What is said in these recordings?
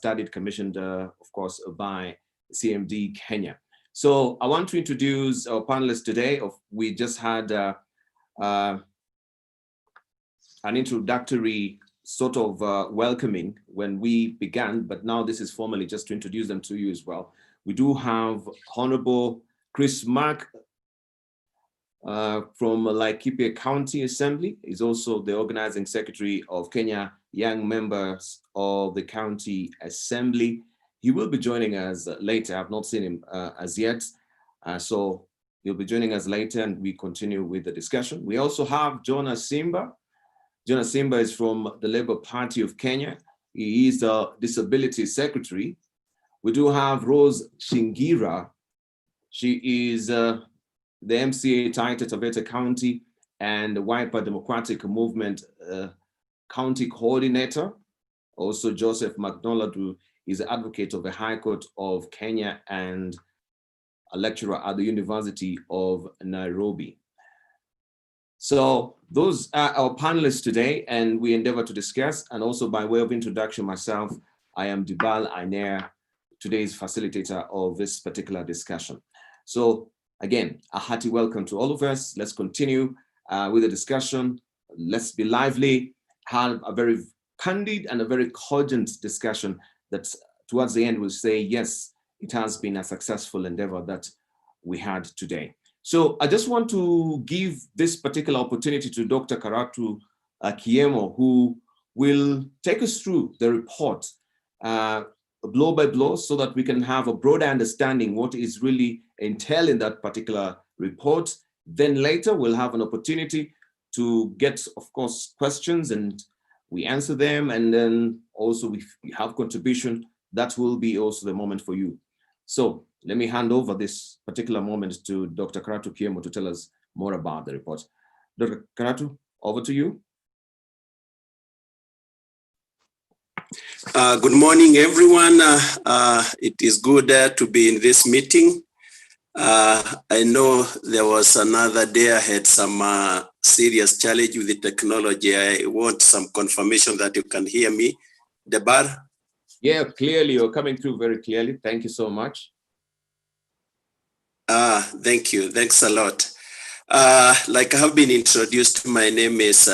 studied, commissioned, of course, by CMD Kenya. So I want to introduce our panelists today. We just had an introductory sort of welcoming when we began, but now this is formally just to introduce them to you as well. We do have Honorable Chris Mark from Laikipia County Assembly. He's also the organizing secretary of Kenya Young Members of the County Assembly. He will be joining us later. I've not seen him as yet. So he'll be joining us later and we continue with the discussion. We also have Jonah Simba. Jonah Simba is from the Labour Party of Kenya. He is the Disability Secretary. We do have Rose Shingira. She is the MCA Taita Taveta County and the Wiper Democratic Movement County Coordinator. Also Joseph McDonald, who is the advocate of the High Court of Kenya and a lecturer at the University of Nairobi. So those are our panelists today, and we endeavor to discuss. And also by way of introduction, myself, I am Dibal Ainer, today's facilitator of this particular discussion. So again, a hearty welcome to all of us. Let's continue with the discussion. Let's be lively, have a very candid and a very cogent discussion that towards the end will say, yes, it has been a successful endeavor that we had today. So I just want to give this particular opportunity to Dr. Karatu Kiemo, who will take us through the report blow by blow so that we can have a broader understanding what is really entailed in that particular report. Then later we'll have an opportunity to get, of course, questions and we answer them. And then also if we have contribution, that will be also the moment for you. So let me hand over this particular moment to Dr. Karatu Kiemo to tell us more about the report. Dr. Karatu, over to you. Good morning, everyone. It is good to be in this meeting. I know there was another day I had some serious challenge with the technology. I want some confirmation that you can hear me. Debar? Yeah, clearly, you're coming through very clearly. Thank you so much. Thank you. Thanks a lot. Like I have been introduced, my name is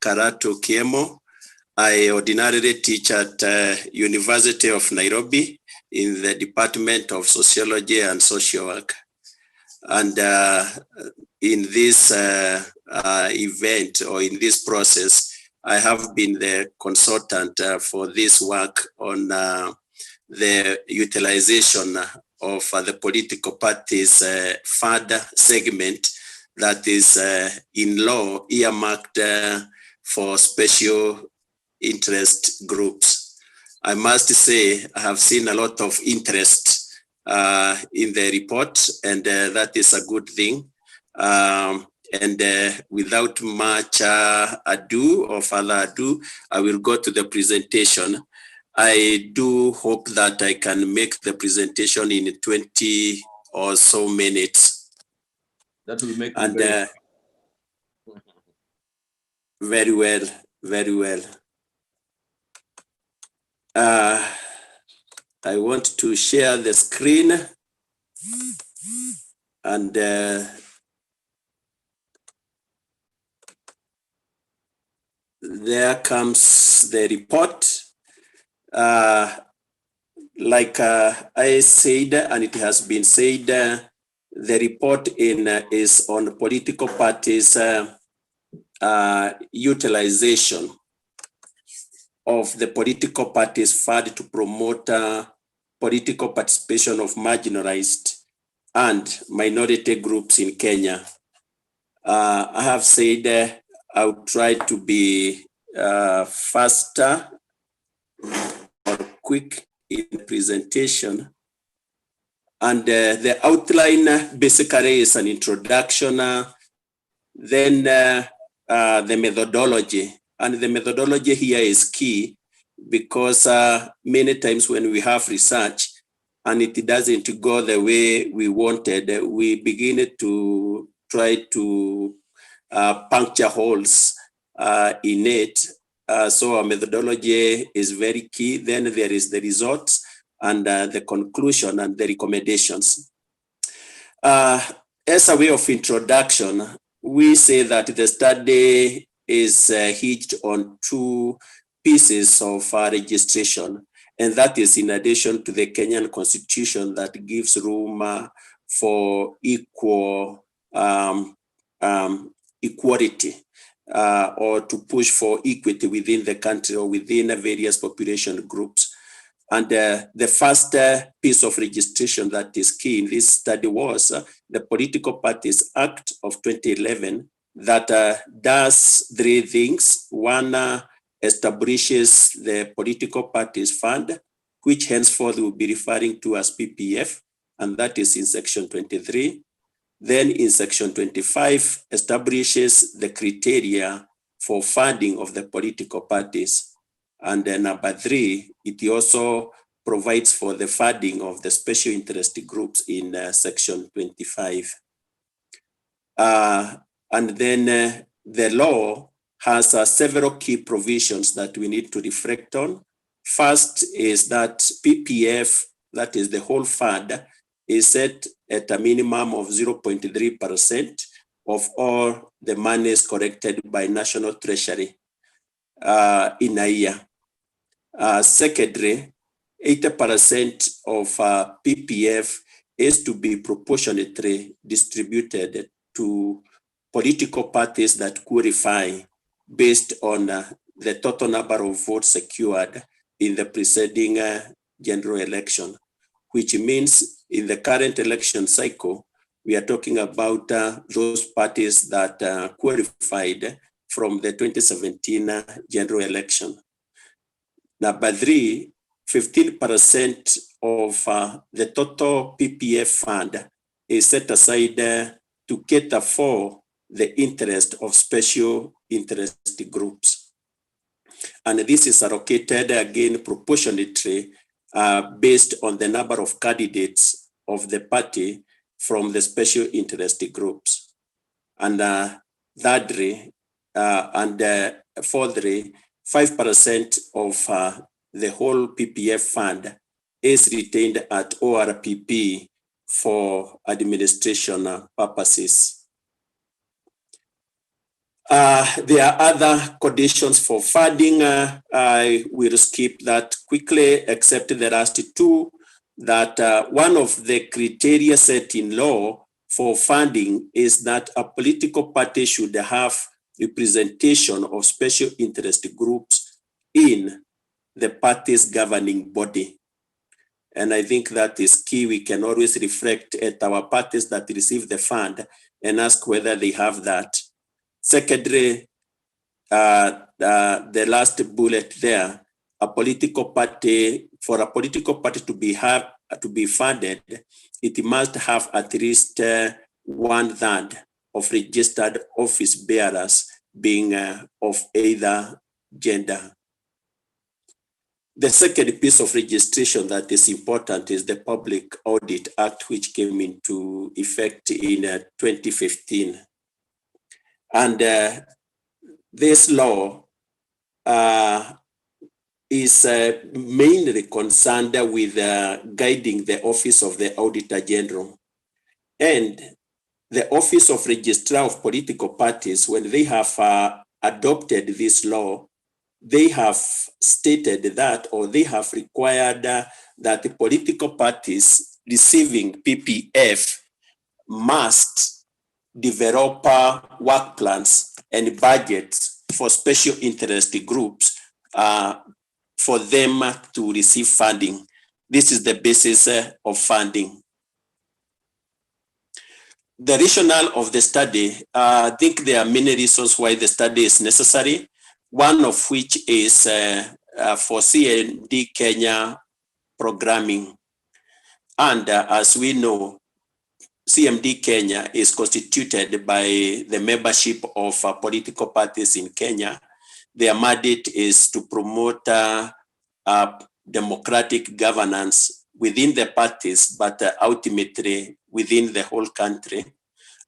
Karatu Kiemo. I ordinarily teach at University of Nairobi in the Department of Sociology and Social Work. And in this event or in this process, I have been the consultant for this work on the utilization of the political parties' fund segment that is in law earmarked for special interest groups. I must say I have seen a lot of interest in the report, and that is a good thing. And without much ado or further ado, I will go to the presentation. I do hope that I can make the presentation in 20 or so minutes. That will make and very well, very well. I want to share the screen and there comes the report. Like I said, and it has been said, the report is on political parties' utilization of the political parties' fund to promote political participation of marginalized and minority groups in Kenya. I have said I would try to be faster or quick in the presentation. And the outline basically is an introduction, then the methodology. And the methodology here is key because many times when we have research and it doesn't go the way we wanted, we begin to try to puncture holes in it So our methodology is very key. Then there is the results and the conclusion and the recommendations. As a way of introduction, we say that the study is hinged on two pieces of registration, and that is in addition to the Kenyan Constitution that gives room for equal equality or to push for equity within the country or within various population groups. And the first piece of registration that is key in this study was the Political Parties Act of 2011 that does three things. One, establishes the Political Parties Fund, which henceforth we'll be referring to as PPF, and that is in section 23. Then in section 25, establishes the criteria for funding of the political parties. And then number 3, it also provides for the funding of the special interest groups in section 25. And then the law has several key provisions that we need to reflect on. First is that PPF, that is the whole fund, is set at a minimum of 0.3% of all the monies collected by National Treasury in a year. Secondly, 80% of PPF is to be proportionately distributed to political parties that qualify based on the total number of votes secured in the preceding general election, which means in the current election cycle, we are talking about those parties that qualified from the 2017 general election. Number 3, 15% of the total PPF fund is set aside to cater for the interest of special interest groups. And this is allocated again proportionately based on the number of candidates of the party from the special interest groups. And thirdly, and fourthly, 5% of the whole PPF fund is retained at ORPP for administration purposes. There are other conditions for funding. I will skip that quickly, except the last two, that one of the criteria set in law for funding is that a political party should have representation of special interest groups in the party's governing body. And I think that is key. We can always reflect at our parties that receive the fund and ask whether they have that. Secondly, the last bullet there, a political party, for a political party to be funded, it must have at least 1/3 of registered office bearers being of either gender. The second piece of registration that is important is the Public Audit Act, which came into effect in 2015. And this law is mainly concerned with guiding the Office of the Auditor General. And the Office of Registrar of Political Parties, when they have adopted this law, they have stated that, or they have required that the political parties receiving PPF must develop work plans and budgets for special interest groups for them to receive funding. This is the basis of funding. The rationale of the study, I think there are many reasons why the study is necessary. One of which is for CMD Kenya programming. And as we know, CMD Kenya is constituted by the membership of political parties in Kenya. Their mandate is to promote democratic governance within the parties, but ultimately within the whole country.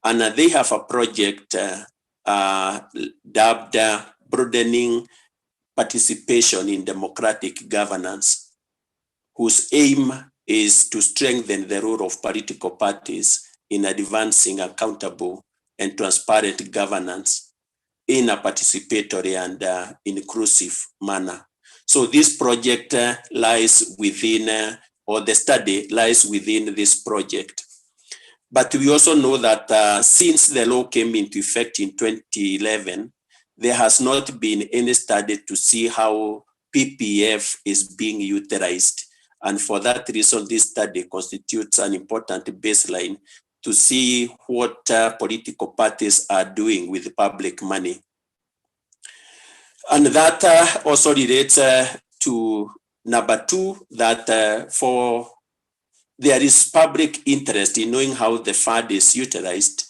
And they have a project dubbed Broadening participation in democratic governance, whose aim is to strengthen the role of political parties in advancing accountable and transparent governance in a participatory and inclusive manner. So this project lies within, or the study lies within this project. But we also know that since the law came into effect in 2011, there has not been any study to see how PPF is being utilized. And for that reason, this study constitutes an important baseline to see what political parties are doing with public money. And that also relates to number two, that for there is public interest in knowing how the fund is utilized,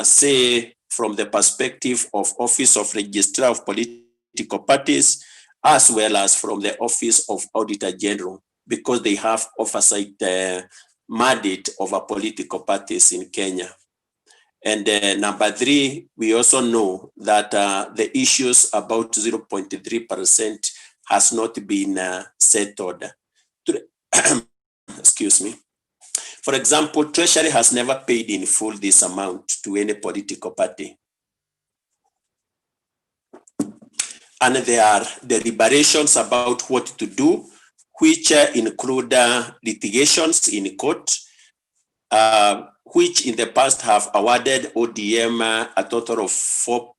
say from the perspective of Office of Registrar of Political Parties, as well as from the Office of Auditor General, because they have oversight mandate over political parties in Kenya. And number three, we also know that the issues about 0.3% has not been settled. Excuse me. For example, Treasury has never paid in full this amount to any political party. And there are deliberations about what to do, which include litigations in court, which in the past have awarded ODM a total of 4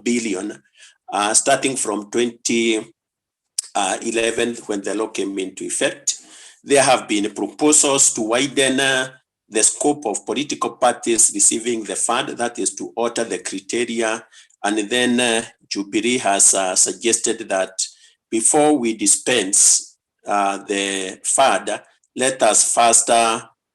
billion, starting from 2011 when the law came into effect. There have been proposals to widen the scope of political parties receiving the fund, that is to alter the criteria. And then Jubilee has suggested that before we dispense the fund, let us first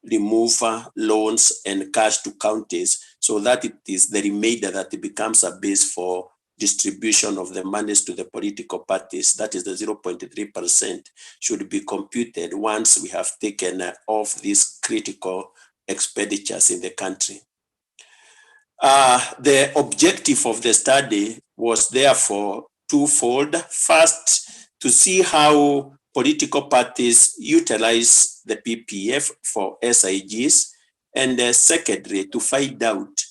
remove loans and cash to counties so that it is the remainder that it becomes a base for distribution of the monies to the political parties. That is the 0.3% should be computed once we have taken off these critical expenditures in the country. The objective of the study was therefore twofold. First, to see how political parties utilize the PPF for SIGs, and secondly, to find out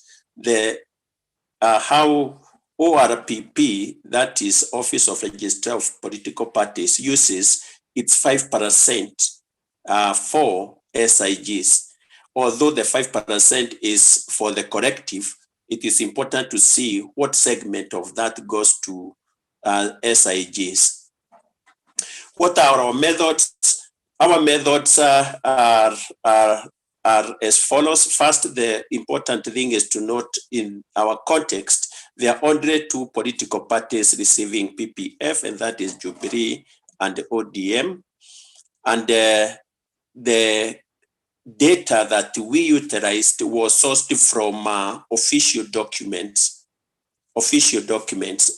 how ORPP, that is Office of Registrar of Political Parties, uses its 5% for SIGs. Although the 5% is for the corrective, it is important to see what segment of that goes to SIGs. What are our methods? Our methods are as follows. First, the important thing is to note in our context, there are only two political parties receiving PPF, and that is Jubilee and ODM. And the data that we utilized was sourced from official documents.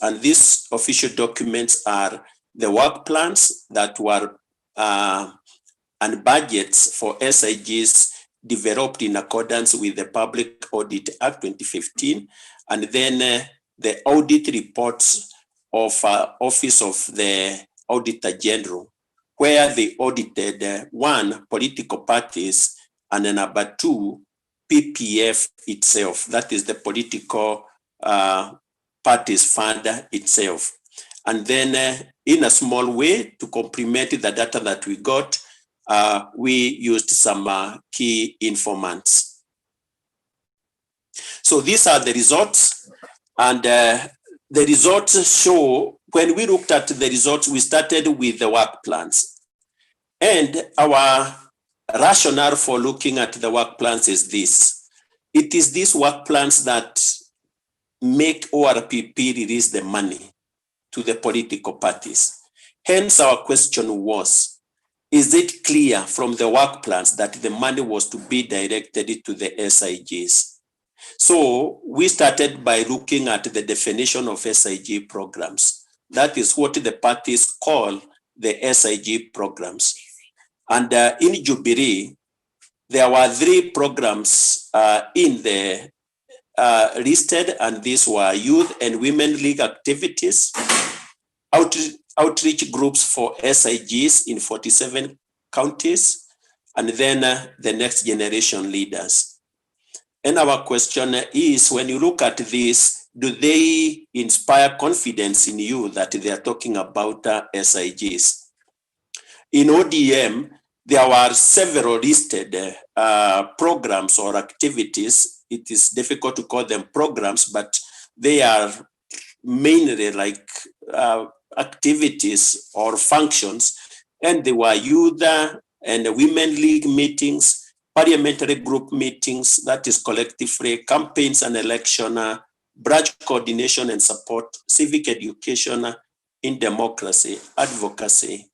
And these official documents are the work plans that were and budgets for SIGs developed in accordance with the Public Audit Act 2015, and then the audit reports of Office of the Auditor General, where they audited one, political parties, and then number two, PPF itself, that is the political parties fund itself. And then in a small way, to complement the data that we got, we used some key informants. So these are the results, and the results show, when we looked at the results, we started with the work plans. And our rationale for looking at the work plans is this. It is these work plans that make ORPP release the money to the political parties. Hence, our question was, is it clear from the work plans that the money was to be directed to the SIGs? So we started by looking at the definition of SIG programs. That is what the parties call the SIG programs. And in Jubilee, there were 3 programs in the listed, and these were youth and women league activities, outreach groups for SIGs in 47 counties, and then the next generation leaders. And our question is, when you look at this, do they inspire confidence in you that they are talking about SIGs? In ODM, there were several listed programs or activities. It is difficult to call them programs, but they are mainly like activities or functions. And they were youth and women league meetings, parliamentary group meetings, that is collectively, campaigns and election, branch coordination and support, civic education in democracy, advocacy,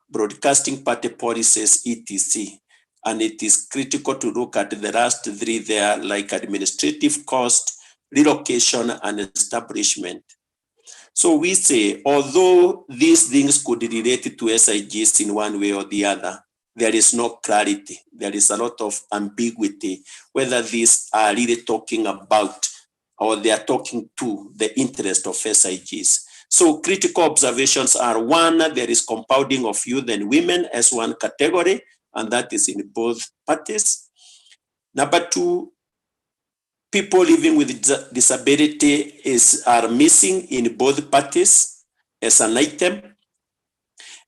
broadcasting party policies, etc. And it is critical to look at the last three there, like administrative cost, relocation, and establishment. So we say, although these things could relate to SIGs in one way or the other, there is no clarity. There is a lot of ambiguity, whether these are really talking about or they are talking to the interest of SIGs. So critical observations are: one, there is compounding of youth and women as one category, and that is in both parties. Number two, people living with disability are missing in both parties as an item.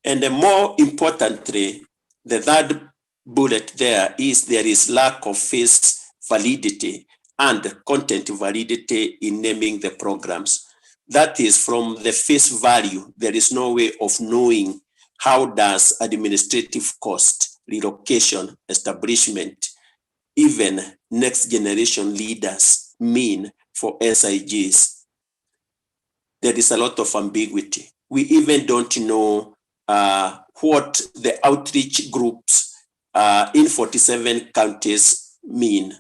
And more importantly, the third bullet there is lack of face validity and content validity in naming the programs. That is, from the face value, there is no way of knowing how does administrative cost, relocation, establishment, even next generation leaders mean for SIGs. There is a lot of ambiguity. We even don't know what the outreach groups in 47 counties mean.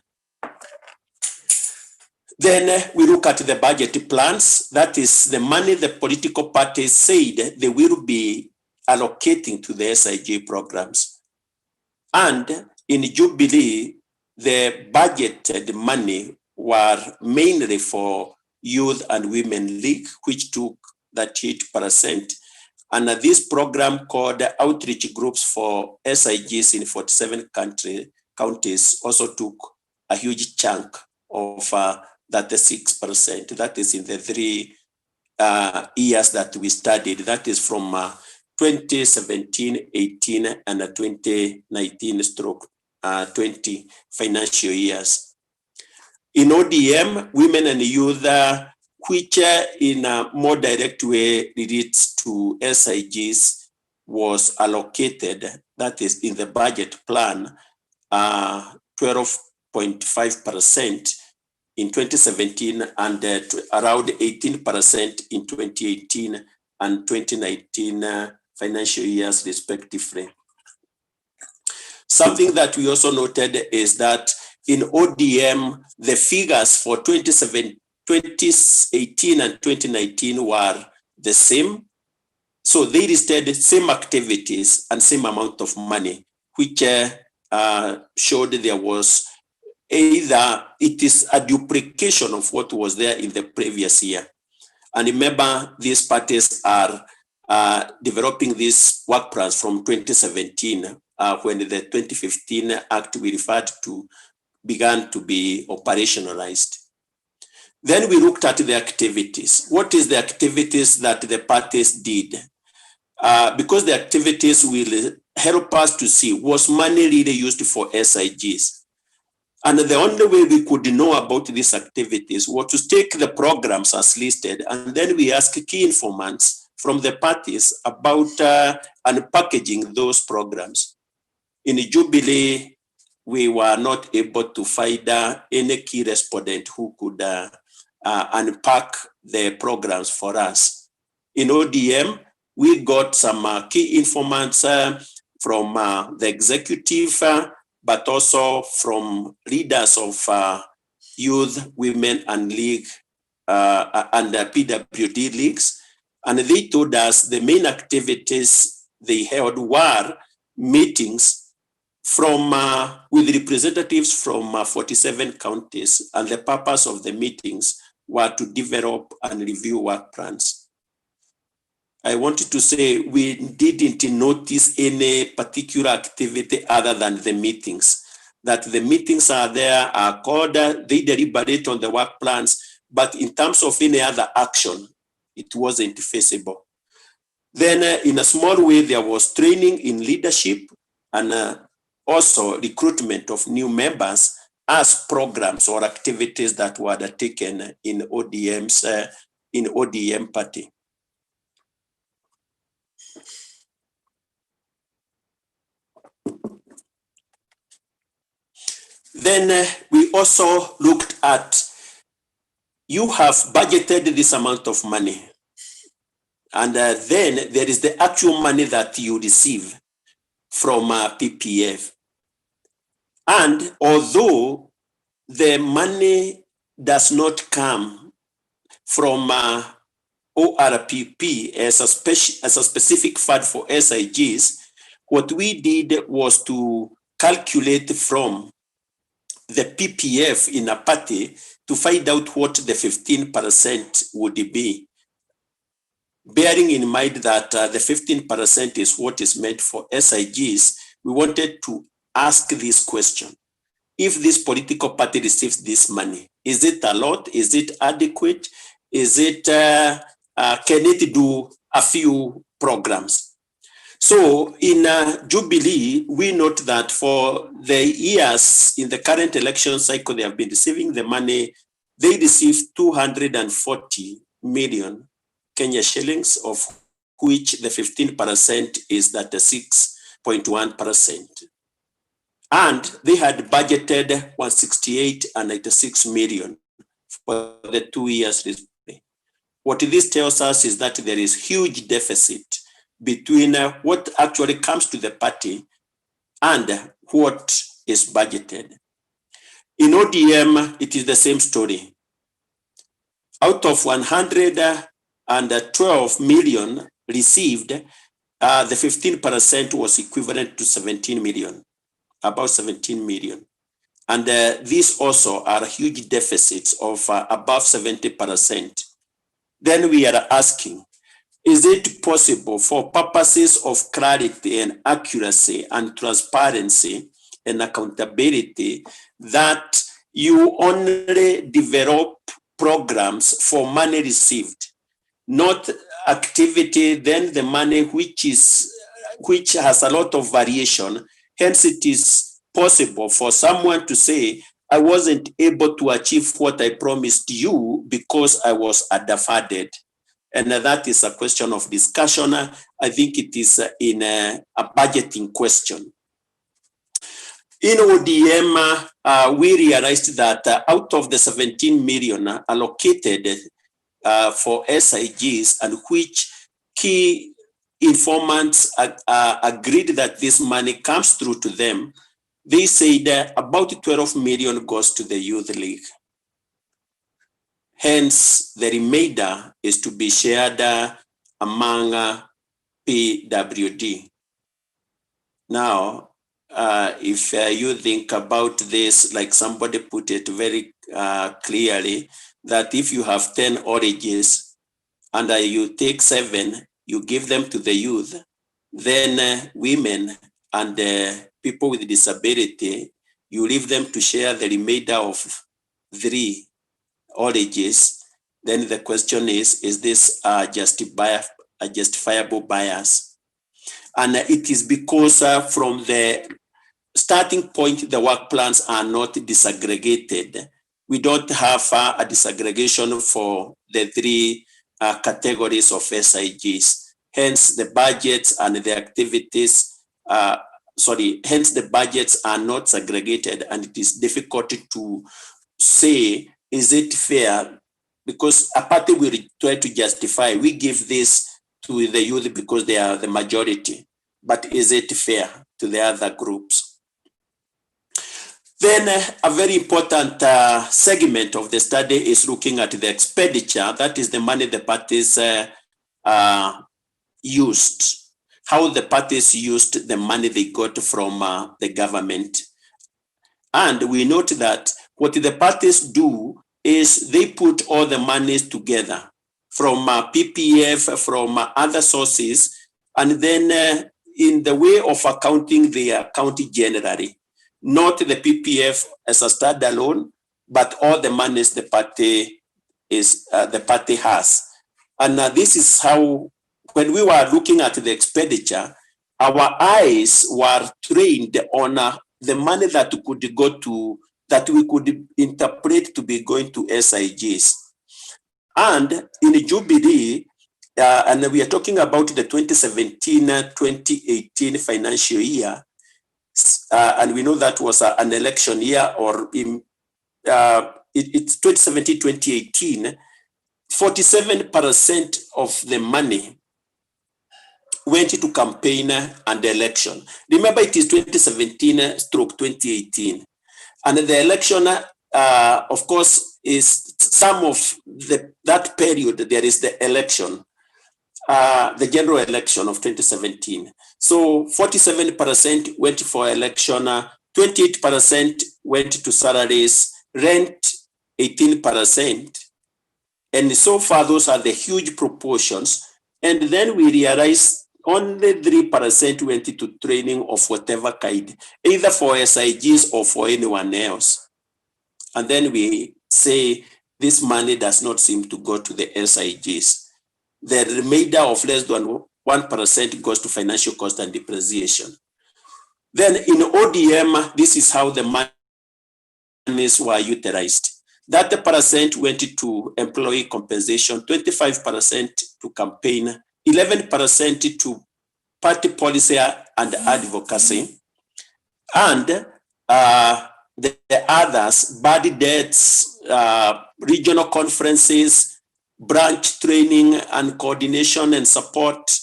Then we look at the budget plans. That is the money the political parties said they will be allocating to the SIG programs. And in Jubilee, the budgeted money were mainly for Youth and Women League, which took 38%. And this program called Outreach Groups for SIGs in 47 counties also took a huge chunk of that 6%. That is in the 3 years that we studied. That is from 2017, 18, and 2019/20 financial years. In ODM, women and youth, which in a more direct way relates to SIGs, was allocated, that is in the budget plan, 12.5% in 2017 and around 18% in 2018 and 2019 financial years respectively. Something that we also noted is that in ODM, the figures for 2018 and 2019 were the same. So they listed same activities and same amount of money, which showed there was either it is a duplication of what was there in the previous year. And remember, these parties are developing these work plans from 2017, when the 2015 Act we referred to began to be operationalized. Then we looked at the activities. What is the activities that the parties did? Because the activities will help us to see, was money really used for SIGs? And the only way we could know about these activities was to take the programs as listed, and then we ask key informants from the parties about unpackaging those programs. In Jubilee, we were not able to find any key respondent who could unpack the programs for us. In ODM, we got some key informants from the executive, but also from leaders of youth, women, and league and the PWD leagues. And they told us the main activities they held were meetings from with representatives from 47 counties, and the purpose of the meetings were to develop and review work plans. I wanted to say we didn't notice any particular activity other than the meetings. That the meetings are there, are called, they deliberate on the work plans, but in terms of any other action, it wasn't feasible. Then in a small way, there was training in leadership and also recruitment of new members as programs or activities that were undertaken in ODM party. Then we also looked at, you have budgeted this amount of money, and then there is the actual money that you receive from PPF. And although the money does not come from ORPP as a specific fund for SIGs, what we did was to calculate from the PPF in a party to find out what the 15% would be. Bearing in mind that the 15% is what is meant for SIGs, we wanted to ask this question. If this political party receives this money, is it a lot? Is it adequate? Is it, can it do a few programs? So in Jubilee, we note that for the years in the current election cycle, they have been receiving the money. They received 240 million Kenya shillings, of which the 15% is that 6.1%. And they had budgeted 168 and 96 million for the 2 years. What this tells us is that there is huge deficit between what actually comes to the party and what is budgeted. In ODM, it is the same story. Out of 112 million received, the 15% was equivalent to 17 million, about 17 million. And these also are huge deficits of above 70%. Then we are asking, is it possible for purposes of clarity and accuracy and transparency and accountability that you only develop programs for money received, not activity, then the money which has a lot of variation? Hence, it is possible for someone to say, I wasn't able to achieve what I promised you because I was underfunded. And that is a question of discussion. I think it is in a budgeting question. In ODM, we realized that out of the 17 million allocated for SIGs, and which key informants agreed that this money comes through to them, they said about 12 million goes to the Youth League. Hence, the remainder is to be shared among PWD. Now, if you think about this, like somebody put it very clearly, that if you have 10 oranges and you take 7, you give them to the youth, then women and people with disability, you leave them to share the remainder of 3 oranges. Then the question is this a justifiable bias? And it is because from the starting point, the work plans are not disaggregated. We don't have a disaggregation for the 3 categories of SIGs. Hence, the budgets and the activities, hence the budgets are not segregated, and it is difficult to say, is it fair? Because a party will try to justify, we give this to the youth because they are the majority, but is it fair to the other groups? Then a very important segment of the study is looking at the expenditure, that is the money the parties used, how the parties used the money they got from the government. And we note that what the parties do is they put all the monies together from PPF, from other sources, and then in the way of accounting, they account generally, not the PPF as a standalone, but all the monies the party has. And this is how, when we were looking at the expenditure, our eyes were trained on the money that could go to, that we could interpret to be going to SIGs. And in Jubilee, and we are talking about the 2017-2018 financial year, and we know that was an election year, or it's 2017-2018, 47% of the money went to campaign and election. Remember, it is 2017/2018. And the election, of course, is some of that period. There is the election, the general election of 2017. So 47% went for election, 28% went to salaries, rent 18%. And so far, those are the huge proportions. And then we realized only 3% went to training of whatever kind, either for SIGs or for anyone else. And then we say this money does not seem to go to the SIGs. The remainder of less than 1% goes to financial cost and depreciation. Then in ODM, this is how the monies were utilized. 30% went to employee compensation, 25% to campaign, 11% to party policy and advocacy, and the others, body debts, regional conferences, branch training and coordination and support,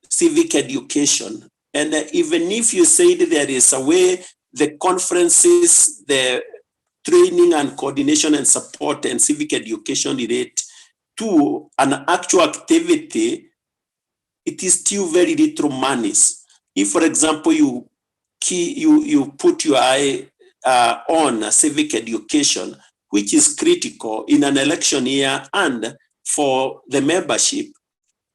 civic education. And even if you say that there is a way, the conferences, the training and coordination and support and civic education relate to an actual activity, it is still very little monies. If, for example, you put your eye on civic education, which is critical in an election year, and for the membership,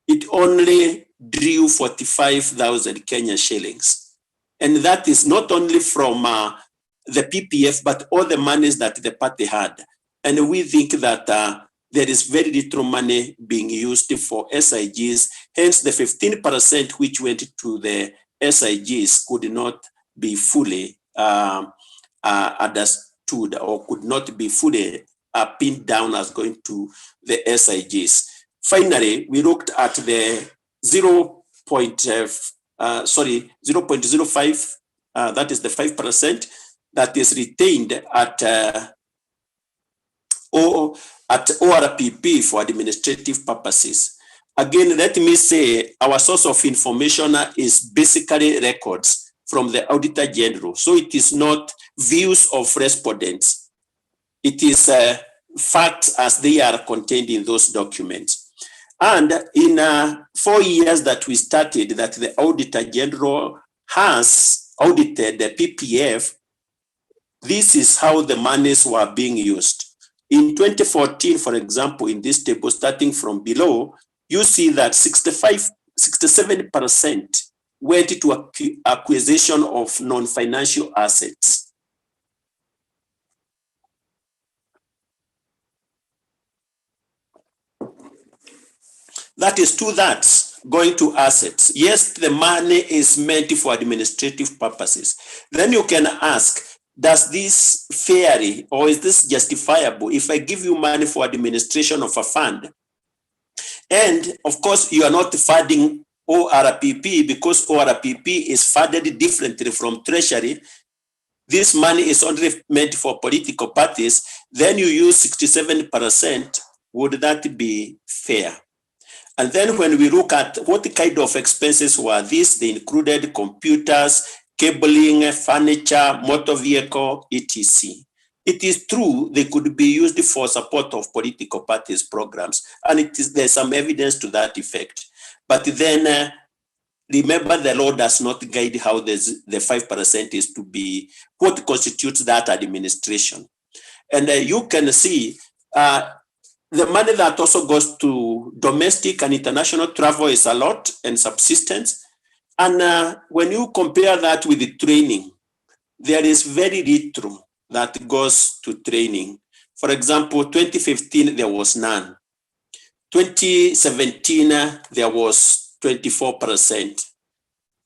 it only drew 45,000 Kenya shillings. And that is not only from the PPF, but all the monies that the party had. And we think that there is very little money being used for SIGs. Hence, the 15% which went to the SIGs could not be fully understood, or could not be fully pinned down as going to the SIGs. Finally, we looked at the 0.05, that is the 5% that is retained at ORPP for administrative purposes. Again, let me say our source of information is basically records from the Auditor General. So it is not views of respondents. It is facts as they are contained in those documents. And in 4 years that we started, that the Auditor General has audited the PPF, this is how the monies were being used. In 2014, for example, in this table, starting from below, you see that 67% went to acquisition of non-financial assets. That is two-thirds going to assets. Yes, the money is meant for administrative purposes. Then you can ask, does this fairly, or is this justifiable if I give you money for administration of a fund? And of course, you are not funding ORPP because ORPP is funded differently from Treasury. This money is only meant for political parties. Then you use 67%. Would that be fair? And then when we look at what kind of expenses were these, they included computers, cabling, furniture, motor vehicle, etc. It is true they could be used for support of political parties' programs, and there's some evidence to that effect. But then remember, the law does not guide how the 5% is to be, what constitutes that administration. And you can see The money that also goes to domestic and international travel is a lot, and subsistence. And when you compare that with the training, there is very little that goes to training. For example, 2015, there was none. 2017, there was 24%.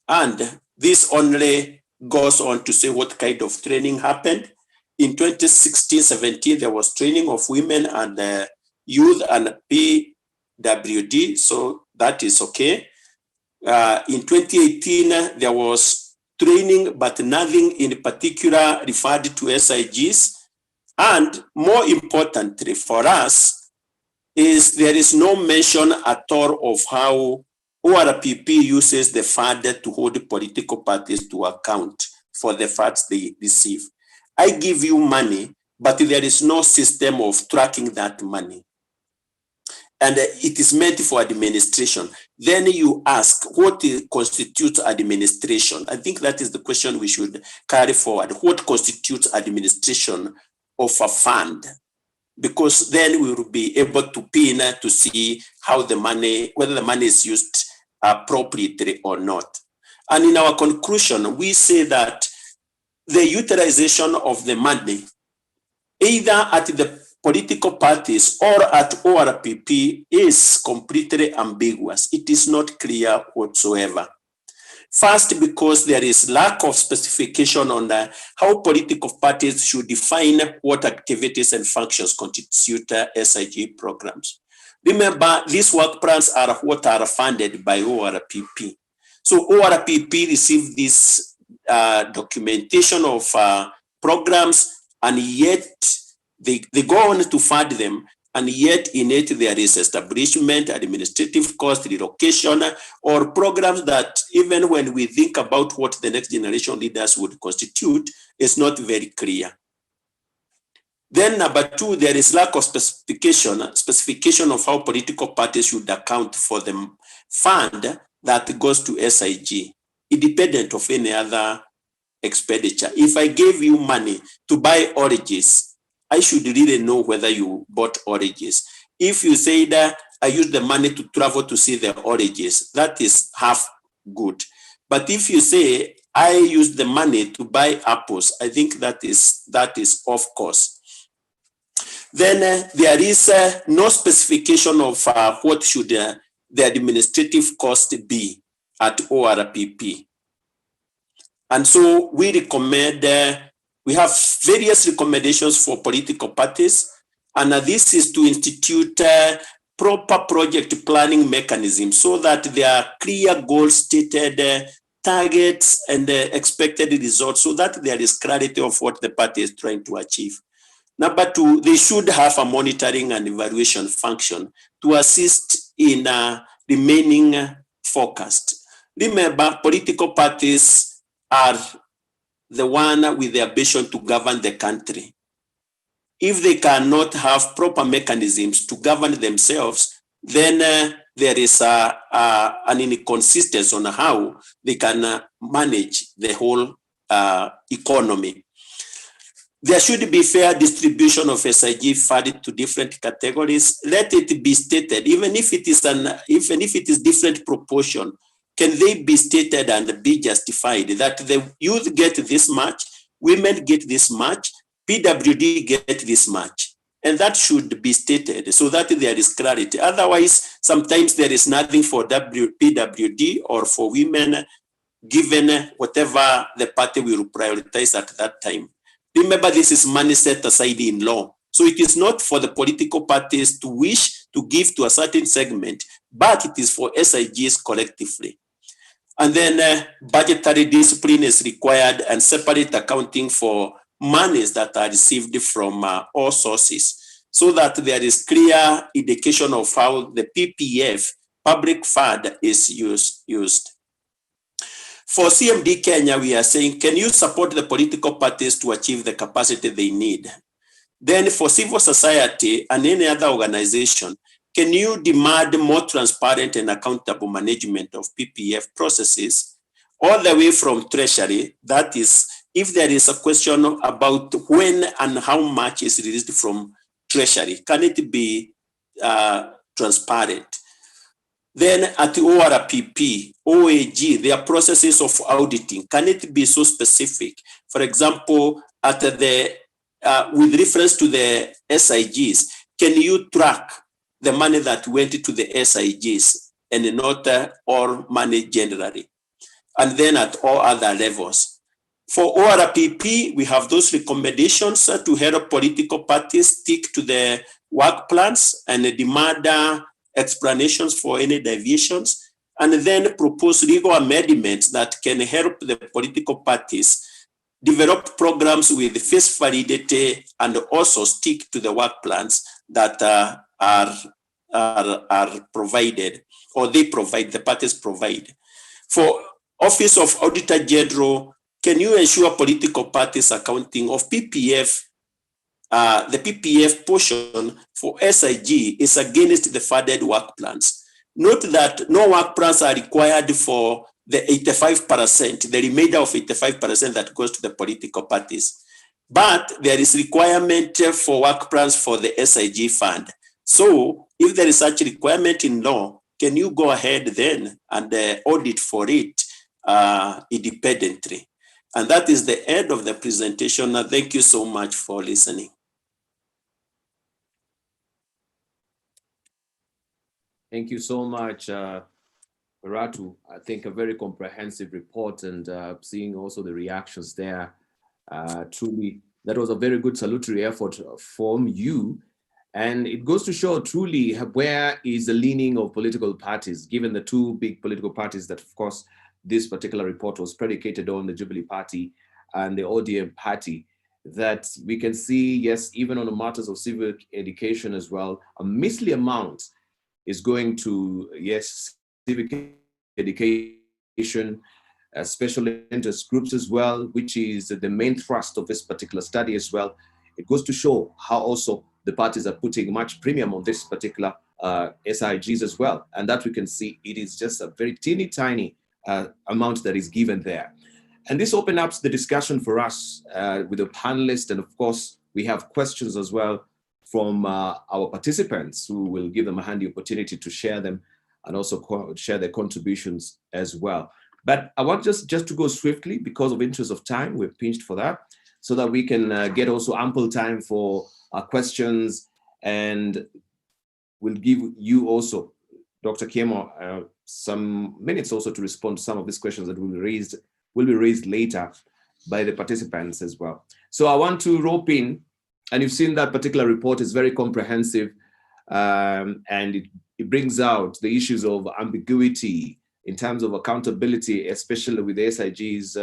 And this only goes on to say what kind of training happened. In 2016-17, there was training of women and youth and PWD, so that is okay. In 2018, there was training, but nothing in particular referred to SIGs. And more importantly for us is there is no mention at all of how ORPP uses the fund to hold political parties to account for the funds they receive. I give you money, but there is no system of tracking that money. And it is meant for administration. Then you ask, what constitutes administration? I think that is the question we should carry forward. What constitutes administration of a fund? Because then we will be able to pin to see how the money, whether the money is used appropriately or not. And in our conclusion, we say that the utilization of the money, either at the political parties or at ORPP, is completely ambiguous. It is not clear whatsoever. First, because there is lack of specification on how political parties should define what activities and functions constitute SIG programs. Remember, these work plans are what are funded by ORPP. So ORPP receive this documentation of programs, and yet they go on to fund them, and yet in it there is establishment, administrative cost, relocation, or programs that even when we think about what the next generation leaders would constitute, is not very clear. Then number two, there is lack of specification of how political parties should account for the fund that goes to SIG, independent of any other expenditure. If I gave you money to buy oranges, I should really know whether you bought oranges. If you say that I use the money to travel to see the oranges, that is half good. But if you say I use the money to buy apples, I think that is off course. Then there is no specification of what should the administrative cost be at ORPP. And so we recommend, we have various recommendations for political parties, and this is to institute proper project planning mechanisms so that there are clear goals stated, targets, and expected results, so that there is clarity of what the party is trying to achieve. Number two, they should have a monitoring and evaluation function to assist in remaining focused. Remember, political parties are the one with the ambition to govern the country. If they cannot have proper mechanisms to govern themselves, then there is an inconsistency on how they can manage the whole economy. There should be fair distribution of SIG funded to different categories. Let it be stated, even if it is different proportion, can they be stated and be justified that the youth get this much, women get this much, PWD get this much, and that should be stated so that there is clarity. Otherwise, sometimes there is nothing for PWD or for women, given whatever the party will prioritize at that time. Remember, this is money set aside in law. So it is not for the political parties to wish to give to a certain segment, but it is for SIGs collectively. And then budgetary discipline is required and separate accounting for monies that are received from all sources, so that there is clear indication of how the PPF, public fund, is used. For CMD Kenya, we are saying, can you support the political parties to achieve the capacity they need? Then for civil society and any other organization, can you demand more transparent and accountable management of PPF processes all the way from Treasury? That is, if there is a question about when and how much is released from Treasury, can it be transparent. Then at the ORPP, OAG, their processes of auditing, can it be so specific? For example, at the with reference to the SIGs, can you track the money that went to the SIGs and not all money generally? And then at all other levels. For ORPP, we have those recommendations to help political parties stick to the work plans and demand explanations for any deviations, and then propose legal amendments that can help the political parties develop programs with face validity and also stick to the work plans that are provided, or they provide, the parties provide. For Office of Auditor General, can you ensure political parties accounting of PPF, the PPF portion for SIG is against the funded work plans? Note that no work plans are required for the 85%, the remainder of 85% that goes to the political parties. But there is requirement for work plans for the SIG fund. So if there is such requirement in law, can you go ahead then and audit for it independently? And that is the end of the presentation. Thank you so much for listening. Thank you so much, Karatu. I think a very comprehensive report, and seeing also the reactions there. Truly, that was a very good salutary effort from you. And it goes to show truly where is the leaning of political parties, given the two big political parties that, of course, this particular report was predicated on, the Jubilee Party and the ODM Party, that we can see, yes, even on the matters of civic education as well, a measly amount is going to, yes, civic education, special interest groups as well, which is the main thrust of this particular study as well. It goes to show how also the parties are putting much premium on this particular SIGs as well. And that we can see it is just a very teeny tiny amount that is given there. And this opens up the discussion for us with the panelists. And of course, we have questions as well from our participants, who will give them a handy opportunity to share them and also share their contributions as well. But I want just to go swiftly because of interest of time. We're pinched for that, so that we can get also ample time for questions, and we'll give you also, Dr. Kiemo, some minutes also to respond to some of these questions that will be raised later by the participants as well. So I want to rope in, and you've seen that particular report is very comprehensive, and it brings out the issues of ambiguity in terms of accountability, especially with the SIG's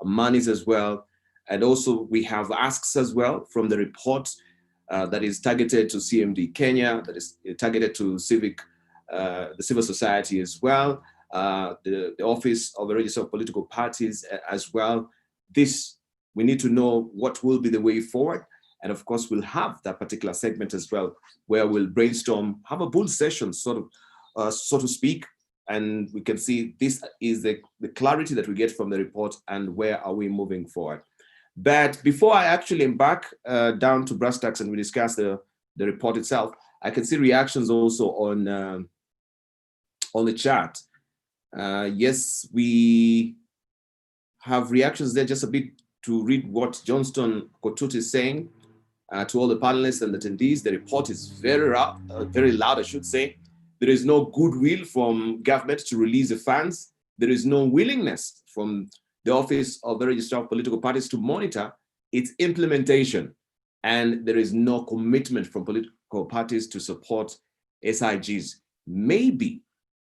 monies as well. And also we have asks as well from the report that is targeted to CMD Kenya, that is targeted to the civil society as well, the Office of the Register of Political Parties as well. This, we need to know what will be the way forward. And of course, we'll have that particular segment as well, where we'll brainstorm, have a bull session, so to speak, and we can see this is the clarity that we get from the report and where are we moving forward. But before I actually embark down to brass tacks and we discuss the report itself, I can see reactions also on the chat. Yes, we have reactions there. Just a bit to read what Johnston Kotut is saying to all the panelists and attendees. The report is very loud, I should say. There is no goodwill from government to release the funds. There is no willingness from the Office of the Registrar of Political Parties to monitor its implementation. And there is no commitment from political parties to support SIGs. Maybe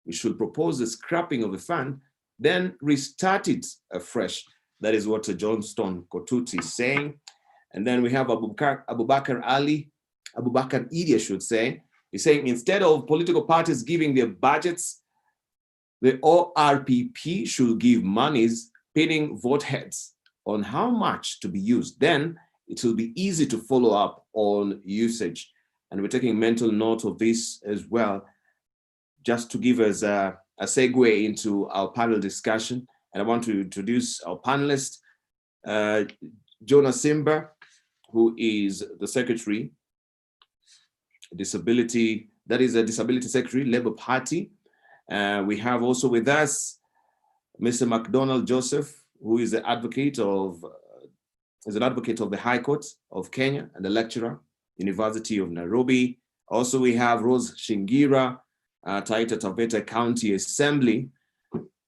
we should propose the scrapping of the fund, then restart it afresh. That is what Johnston Kotut is saying. And then we have Abubakar Idi, I should say. He's saying, instead of political parties giving their budgets, the ORPP should give monies pinning vote heads on how much to be used. Then it will be easy to follow up on usage. And we're taking mental note of this as well, just to give us a segue into our panel discussion. And I want to introduce our panelists, Jonah Simba, who is the Secretary, Disability that is a Disability Secretary, Labour Party. We have also with us Mr. McDonald Joseph, who is an advocate of the High Court of Kenya and a lecturer, University of Nairobi. Also, we have Rose Shingira, Taita Taveta County Assembly.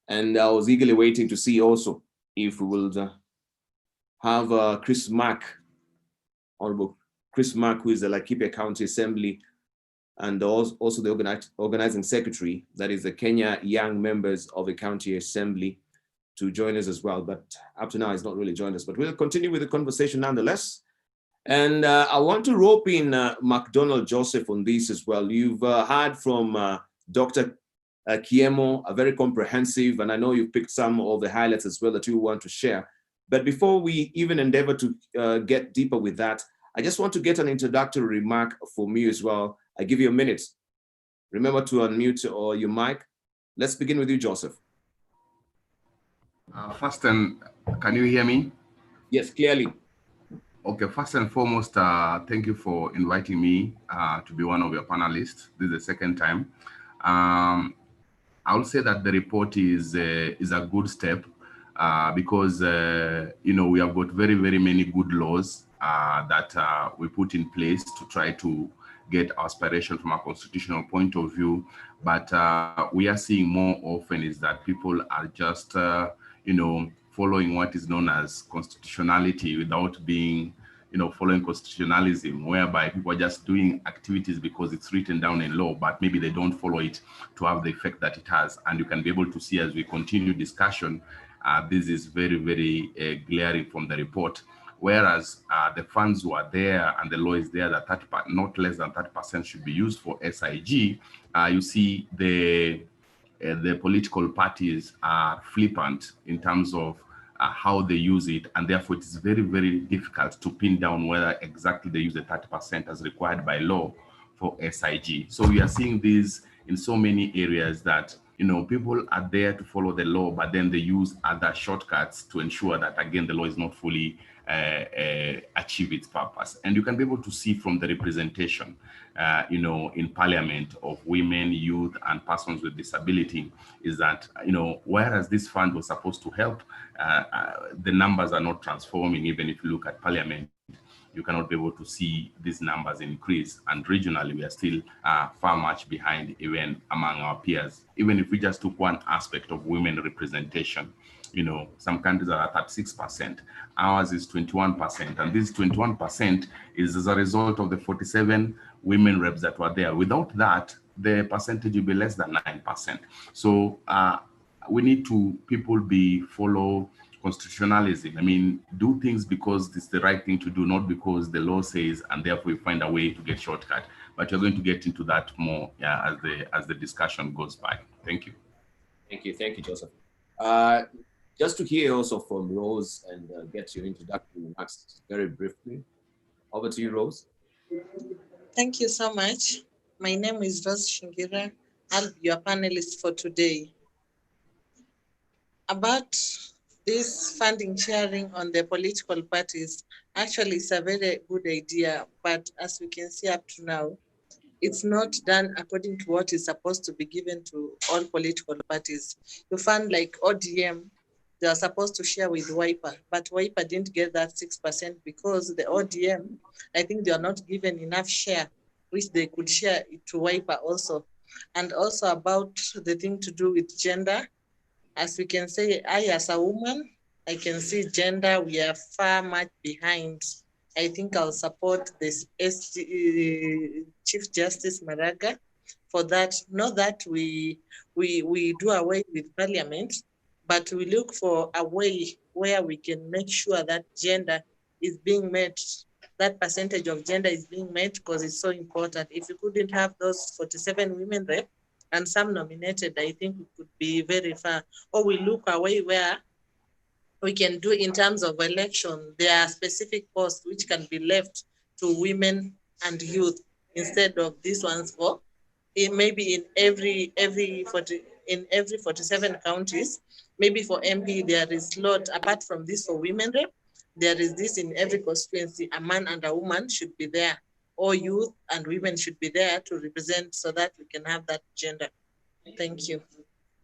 And I was eagerly waiting to see also if we will have Chris Mack, Honorable Chris Mack, who is the Laikipia County Assembly, and also the organizing secretary, that is the Kenya Young Members of the County Assembly, to join us as well. But up to now, he's not really joined us, but we'll continue with the conversation nonetheless. And I want to rope in McDonald Joseph on this as well. You've heard from Dr. Kiemo, a very comprehensive, and I know you've picked some of the highlights as well that you want to share. But before we even endeavor to get deeper with that, I just want to get an introductory remark from you as well. I give you a minute. Remember to unmute your mic. Let's begin with you, Joseph. First, and can you hear me? Yes, clearly. Okay, first and foremost, thank you for inviting me to be one of your panelists. This is the second time. I would say that the report is a good step because we have got very, very many good laws that we put in place to try to get aspiration from a constitutional point of view. But we are seeing more often is that people are just following what is known as constitutionality without being following constitutionalism, whereby people are just doing activities because it's written down in law, but maybe they don't follow it to have the effect that it has. And you can be able to see as we continue discussion, this is very, very glaring from the report. Whereas the funds were there and the law is there that not less than 30% should be used for SIG, you see the political parties are flippant in terms of how they use it, and therefore it is very, very difficult to pin down whether exactly they use the 30% as required by law for SIG. So we are seeing this in so many areas that people are there to follow the law, but then they use other shortcuts to ensure that, again, the law is not fully achieve its purpose. And you can be able to see from the representation, in parliament of women, youth, and persons with disability, is that, whereas this fund was supposed to help, the numbers are not transforming. Even if you look at parliament, you cannot be able to see these numbers increase. And regionally, we are still far much behind even among our peers. Even if we just took one aspect of women representation, some countries are at 36%. Ours is 21%. And this 21% is as a result of the 47 women reps that were there. Without that, the percentage will be less than 9%. So we need to follow constitutionalism. I mean, do things because it's the right thing to do, not because the law says, and therefore we find a way to get shortcut. But you're going to get into that more as the discussion goes by. Thank you. Thank you, Joseph. Just to hear also from Rose and get your introductory remarks very briefly. Over to you, Rose. Thank you so much. My name is Rose Shingira. I'll be your panelist for today. About this funding sharing on the political parties, actually it's a very good idea, but as we can see up to now, it's not done according to what is supposed to be given to all political parties. You find like ODM, they are supposed to share with Wiper, but Wiper didn't get that 6% because the ODM, I think they are not given enough share, which they could share it to Wiper also. And also about the thing to do with gender, as we can say, I as a woman, I can see gender, we are far much behind. I think I'll support this Chief Justice Maraga for that. Not that we do away with parliament, but we look for a way where we can make sure that gender is being met, that percentage of gender is being met, because it's so important. If we couldn't have those 47 women rep and some nominated, I think we could be very far. Or we look away where we can do in terms of election. There are specific posts which can be left to women and youth instead of these ones for maybe in every 47 counties. Maybe for MP there is slot apart from this for women rep. There is this in every constituency. A man and a woman should be there. all youth and women should be there to represent so that we can have that gender. Thank you.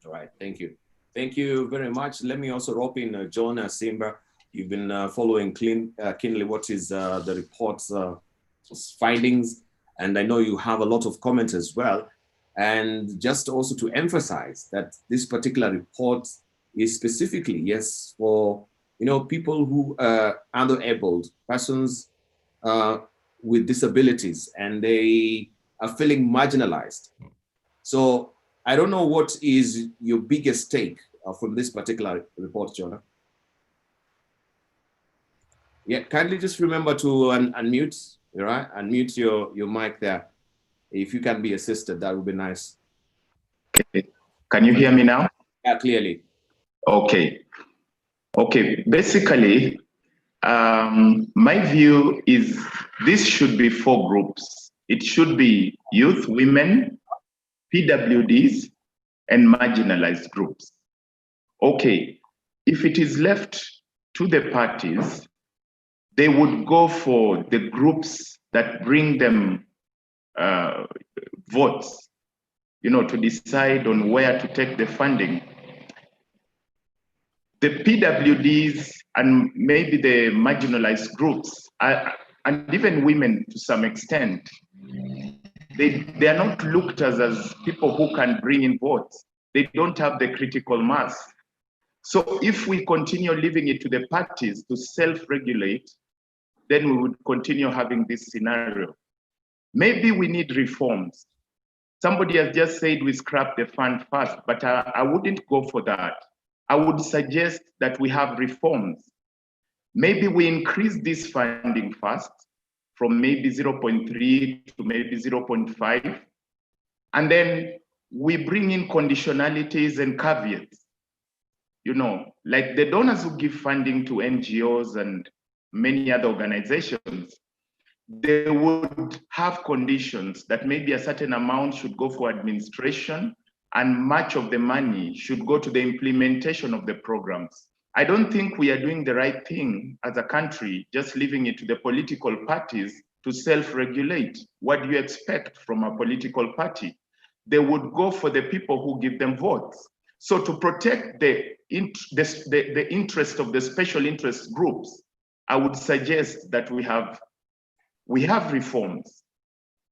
All right, thank you. Thank you very much. Let me also rope in Jonah Simba. You've been following keenly what is the report's findings, and I know you have a lot of comments as well. And just also to emphasize that this particular report is specifically, yes, for people who are under-abled, persons with disabilities, and they are feeling marginalized. So I don't know what is your biggest take from this particular report, Jonah. Yeah, kindly just remember to unmute, all right? Unmute your mic there. If you can be assisted, that would be nice. Okay. Can you hear me now? Yeah, clearly. Okay. Okay, basically, my view is this should be 4 groups. It should be youth, women, PWDs, and marginalized groups. Okay, if it is left to the parties, they would go for the groups that bring them votes, to decide on where to take the funding. The PWDs and maybe the marginalized groups, and even women to some extent, they are not looked as people who can bring in votes. They don't have the critical mass. So if we continue leaving it to the parties to self-regulate, then we would continue having this scenario. Maybe we need reforms. Somebody has just said we scrap the fund first, but I wouldn't go for that. I would suggest that we have reforms. Maybe we increase this funding first from maybe 0.3 to maybe 0.5. And then we bring in conditionalities and caveats. Like the donors who give funding to NGOs and many other organizations, they would have conditions that maybe a certain amount should go for administration and much of the money should go to the implementation of the programs. I don't think we are doing the right thing as a country, just leaving it to the political parties to self-regulate. What do you expect from a political party? They would go for the people who give them votes. So to protect the interest of the special interest groups, I would suggest that we have reforms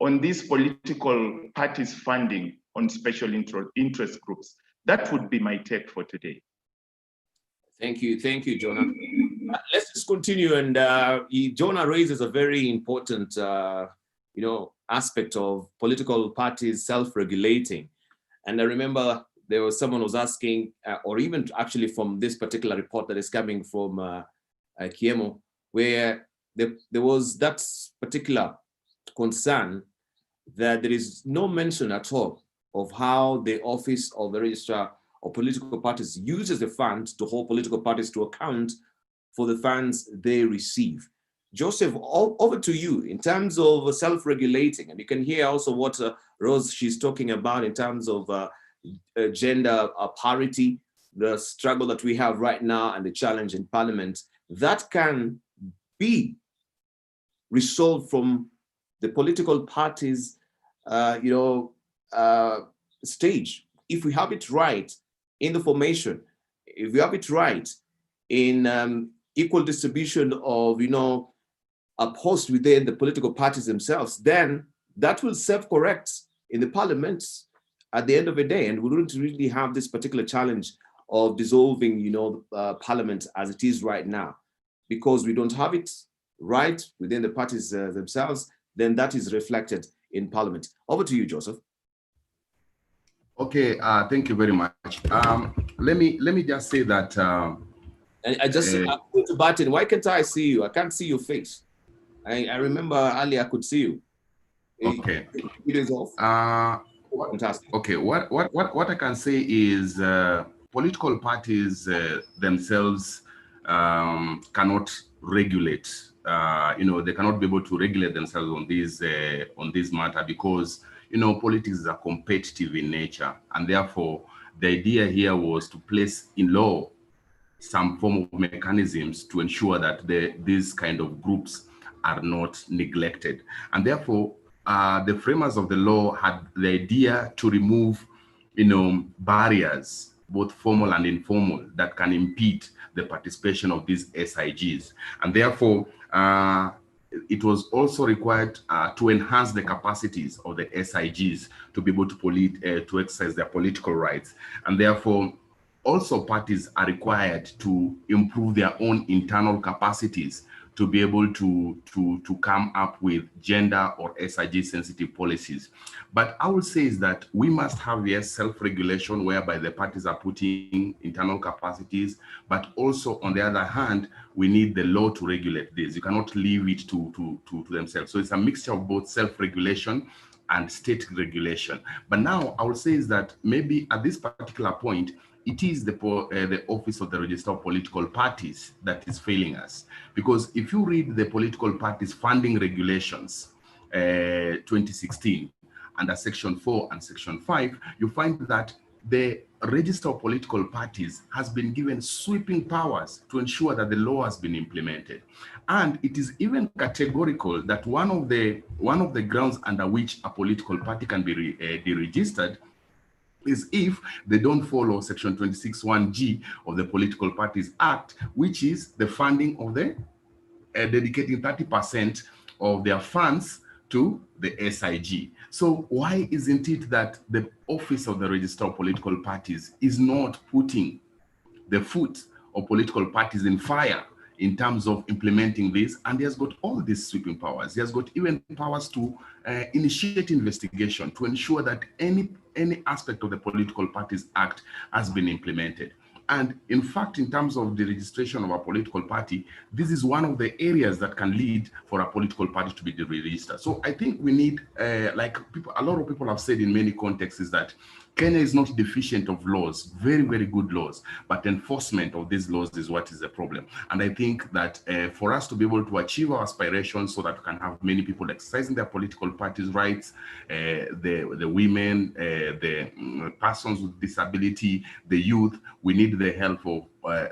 on these political parties funding on special interest groups. That would be my take for today. Thank you, Jonah. Let's just continue. And Jonah raises a very important, aspect of political parties self-regulating. And I remember there was someone who was asking, or even actually from this particular report that is coming from Kiemo, where there was that particular concern that there is no mention at all of how the office of the registrar of political parties uses the funds to hold political parties to account for the funds they receive. Joseph, over to you in terms of self-regulating, and you can hear also what Rose, she's talking about in terms of gender parity, the struggle that we have right now and the challenge in Parliament, that can be resolved from the political parties, stage. If we have it right in the formation, if we have it right in equal distribution of, a post within the political parties themselves, then that will self-correct in the parliaments at the end of the day, and we wouldn't really have this particular challenge of dissolving, parliament as it is right now, because we don't have it right within the parties themselves. Then that is reflected in parliament. Over to you, Joseph. Okay, thank you very much. Let me just say that. I just put the button. Why can't I see you? I can't see your face. I remember earlier I could see you. Okay. It is off. Fantastic. Okay. What I can say is political parties themselves cannot regulate. They cannot be able to regulate themselves on this matter because politics is competitive in nature, and therefore the idea here was to place in law some form of mechanisms to ensure that these kind of groups are not neglected. And therefore, the framers of the law had the idea to remove, barriers, both formal and informal, that can impede the participation of these SIGs. And therefore, it was also required to enhance the capacities of the SIGs to be able to exercise their political rights. And therefore, also parties are required to improve their own internal capacities to be able to come up with gender or SIG sensitive policies. But I would say is that we must have, yes, self-regulation whereby the parties are putting internal capacities, but also on the other hand, we need the law to regulate this. You cannot leave it to themselves. So it's a mixture of both self-regulation and state regulation. But now I would say is that maybe at this particular point, it is the Office of the Register of Political Parties that is failing us. Because if you read the political parties funding regulations, 2016, under Section 4 and Section 5, you find that the Register of Political Parties has been given sweeping powers to ensure that the law has been implemented. And it is even categorical that one of the grounds under which a political party can be deregistered is if they don't follow Section 26(1)(g) of the Political Parties Act, which is the funding of the dedicating 30% of their funds to the SIG. So why isn't it that the Office of the Register of Political Parties is not putting the foot of political parties in fire in terms of implementing this? And he has got all these sweeping powers. He has got even powers to initiate investigation to ensure that any aspect of the Political Parties Act has been implemented. And in fact, in terms of the registration of a political party, this is one of the areas that can lead for a political party to be deregistered. So I think we need, a lot of people have said in many contexts, is that Kenya is not deficient of laws, very, very good laws, but enforcement of these laws is what is the problem. And I think that for us to be able to achieve our aspirations so that we can have many people exercising their political parties' rights, the women, the persons with disability, the youth, we need the help of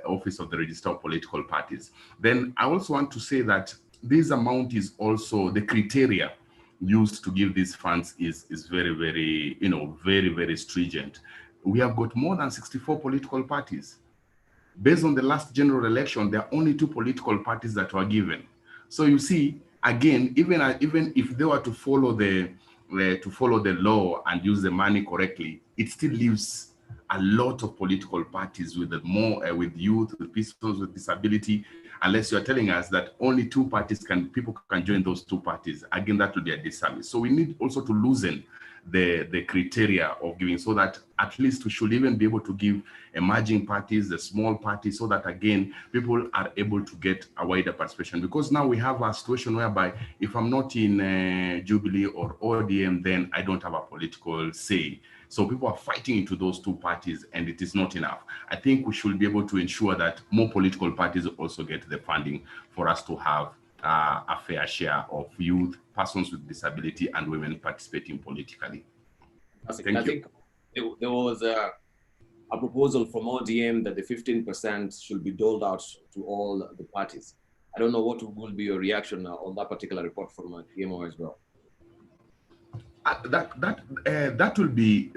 Office of the Register of Political Parties. Then I also want to say that this amount is also the criteria used to give these funds is very, very, very, very stringent. We have got more than 64 political parties. Based on the last general election, there are only 2 political parties that were given. So you see, again, even if they were to follow the law and use the money correctly, it still leaves a lot of political parties with with youth, with persons with disability, unless you're telling us that only 2 parties people can join those 2 parties. Again, that will be a disservice. So we need also to loosen the criteria of giving, so that at least we should even be able to give emerging parties, the small parties, so that again, people are able to get a wider participation. Because now we have a situation whereby if I'm not in Jubilee or ODM, then I don't have a political say. So people are fighting into those 2 parties, and it is not enough. I think we should be able to ensure that more political parties also get the funding for us to have a fair share of youth, persons with disability, and women participating politically. Thank you. I think there was a proposal from ODM that the 15% should be doled out to all the parties. I don't know what will be your reaction on that particular report from PMO as well. That will be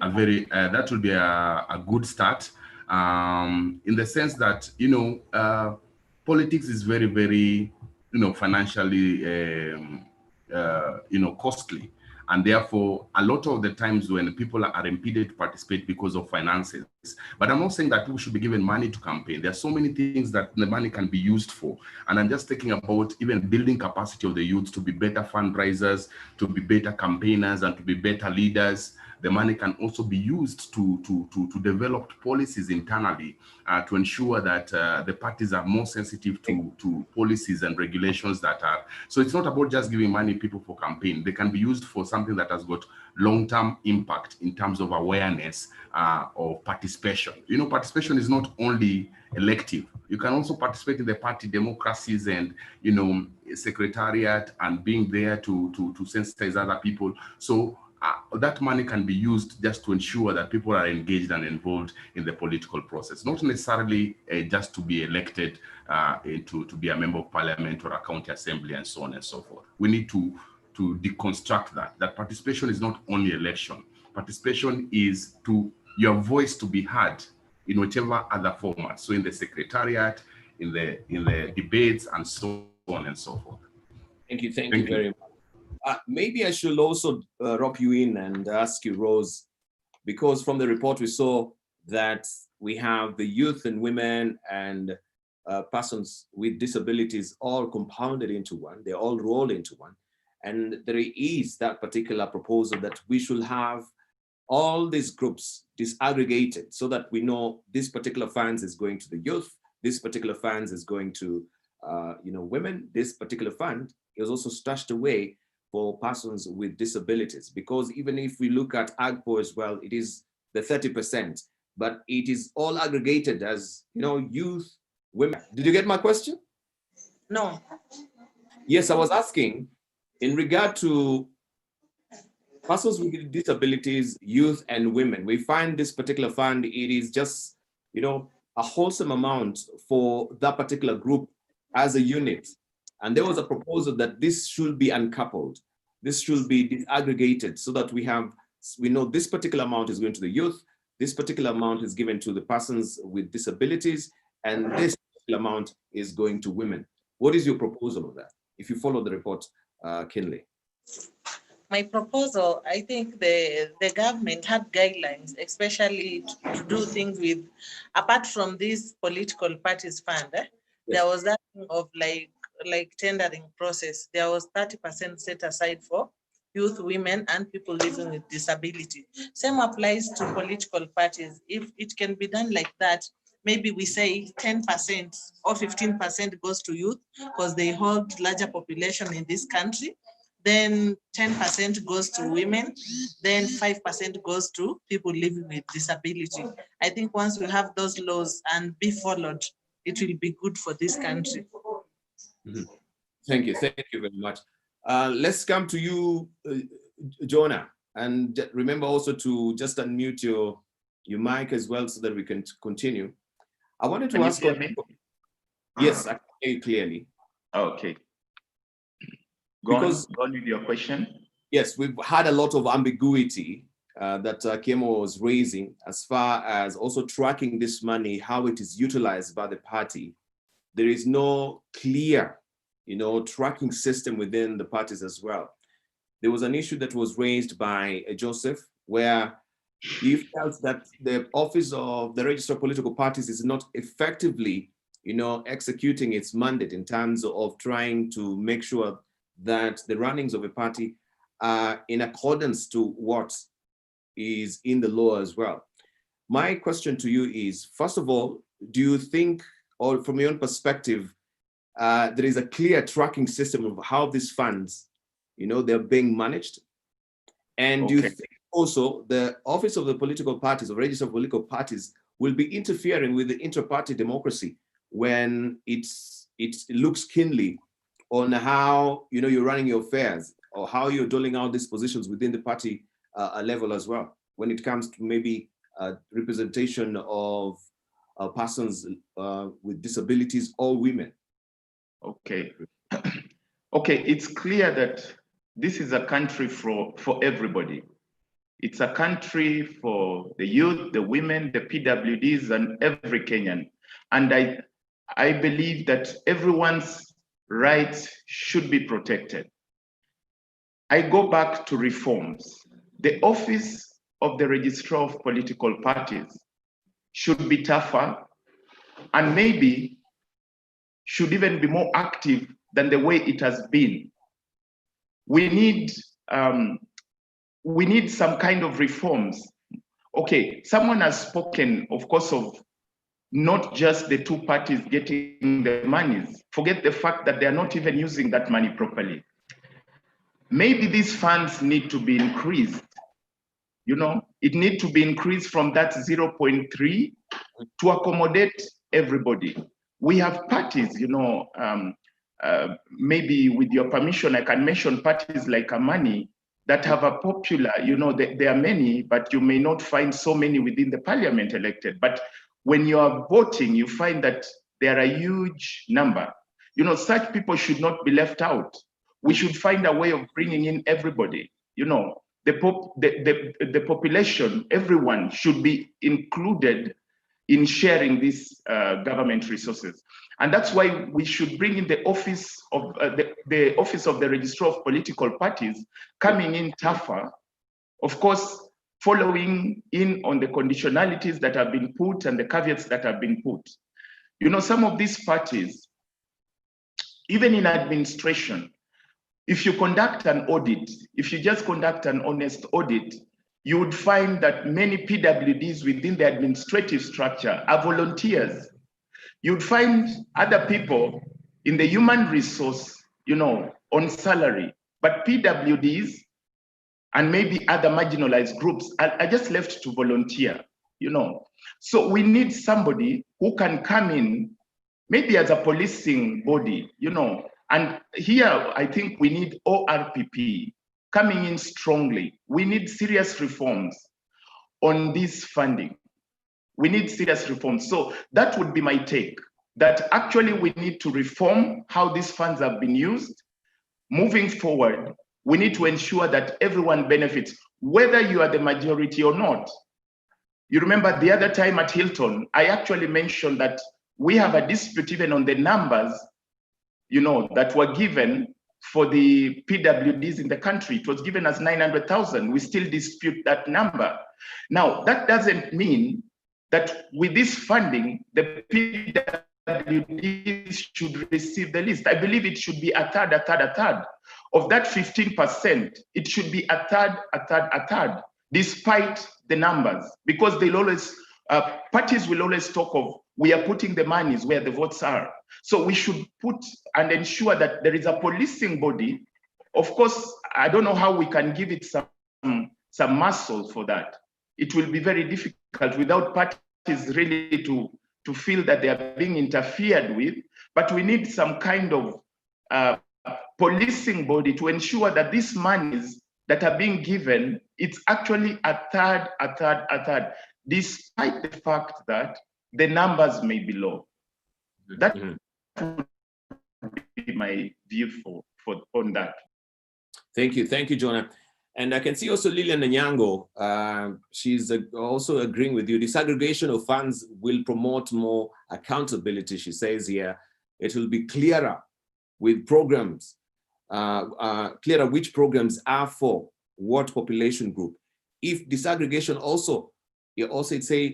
a very a good start, in the sense that politics is very, very financially costly, and therefore a lot of the times when people are impeded to participate because of finances. But I'm not saying that people should be given money to campaign. There are so many things that the money can be used for, and I'm just thinking about even building capacity of the youth to be better fundraisers, to be better campaigners, and to be better leaders. The money can also be used to develop policies internally to ensure that the parties are more sensitive to policies and regulations that are. So it's not about just giving money people for campaign. They can be used for something that has got long-term impact in terms of awareness of participation. Participation is not only elective. You can also participate in the party democracies and, secretariat, and being there to sensitize other people. So that money can be used just to ensure that people are engaged and involved in the political process, not necessarily just to be elected to be a member of parliament or a county assembly and so on and so forth. We need to deconstruct that participation is not only election. Participation is your voice to be heard in whichever other format. So in the secretariat, in the debates, and so on and so forth. Thank you very much. Maybe I should also rope you in and ask you, Rose, because from the report we saw that we have the youth and women and persons with disabilities all compounded into one. They all roll into one. And there is that particular proposal that we should have all these groups disaggregated so that we know this particular funds is going to the youth, this particular funds is going to women, this particular fund is also stashed away for persons with disabilities, because even if we look at AGPO as well, it is the 30%, but it is all aggregated as, youth, women. Did you get my question? No. Yes, I was asking in regard to persons with disabilities, youth and women. We find this particular fund, it is just, a wholesome amount for that particular group as a unit. And there was a proposal that this should be uncoupled. This should be disaggregated so that we know this particular amount is going to the youth, this particular amount is given to the persons with disabilities, and this particular amount is going to women. What is your proposal on that? If you follow the report, Kinley. My proposal, I think the government had guidelines, especially to do things with, apart from this political parties fund, yes. There was that thing of like tendering process. There was 30% set aside for youth, women, and people living with disability. Same applies to political parties. If it can be done like that, maybe we say 10% or 15% goes to youth because they hold larger population in this country. Then 10% goes to women, then 5% goes to people living with disability. I think once we have those laws and be followed, it will be good for this country. Mm-hmm. Thank you very much. Let's come to you, Jonah, and remember also to just unmute your mic as well so that we can continue. I wanted to ask. Yes, I can hear you clearly. Okay. Go on with your question. Yes, we've had a lot of ambiguity that Kemo was raising as far as also tracking this money, how it is utilized by the party. There is no clear, tracking system within the parties as well. There was an issue that was raised by Joseph, where he felt that the office of the Register of Political Parties is not effectively, executing its mandate in terms of trying to make sure that the runnings of a party are in accordance to what is in the law as well. My question to you is, first of all, do you think, or from your own perspective, there is a clear tracking system of how these funds, they're being managed? And do you think also the office of the political parties, or Register of Political Parties, will be interfering with the inter-party democracy when it looks keenly on how you're running your affairs, or how you're doling out these positions within the party level as well, when it comes to maybe representation of persons with disabilities or women? Okay. Okay, it's clear that this is a country for everybody. It's a country for the youth, the women, the PWDs, and every Kenyan. And I believe that everyone's rights should be protected. I go back to reforms. The office of the Registrar of Political Parties should be tougher and maybe should even be more active than the way it has been. We need some kind of reforms. Okay, someone has spoken, of course, of not just the two parties getting the monies. Forget the fact that they are not even using that money properly. Maybe these funds need to be increased. It needs to be increased from that 0.3 to accommodate everybody. We have parties, maybe with your permission, I can mention parties like Amani that have a popular, there are many, but you may not find so many within the parliament elected. But when you are voting, you find that there are a huge number. Such people should not be left out. We should find a way of bringing in everybody. The population, everyone should be included in sharing these government resources. And that's why we should bring in the office of the office of the Registrar of Political Parties coming in tougher, of course, following in on the conditionalities that have been put and the caveats that have been put. Some of these parties, even in administration, if you conduct an audit, if you just conduct an honest audit, you would find that many PWDs within the administrative structure are volunteers. You'd find other people in the human resource, on salary, but PWDs and maybe other marginalized groups are just left to volunteer, So we need somebody who can come in, maybe as a policing body, and here I think we need ORPP coming in strongly. We need serious reforms on this funding. We need serious reforms. So that would be my take, that actually we need to reform how these funds have been used. Moving forward, we need to ensure that everyone benefits, whether you are the majority or not. You remember the other time at Hilton, I actually mentioned that we have a dispute even on the numbers, that were given for the PWDs in the country. It was given as 900,000. We still dispute that number. Now, that doesn't mean that with this funding, the PWDs should receive the least. I believe it should be a third. Of that 15%, it should be a third, despite the numbers, because they'll always, parties will always talk of, we are putting the monies where the votes are. So we should put and ensure that there is a policing body. Of course, I don't know how we can give it some muscle for that. It will be very difficult without parties really to feel that they are being interfered with, but we need some kind of policing body to ensure that these monies that are being given, it's actually a third, despite the fact that the numbers may be low. That would be my view on that. Thank you, Jonah. And I can see also Lilian Nyango, she's also agreeing with you. Disaggregation of funds will promote more accountability, she says here. It will be clearer with programs, clearer which programs are for what population group. If disaggregation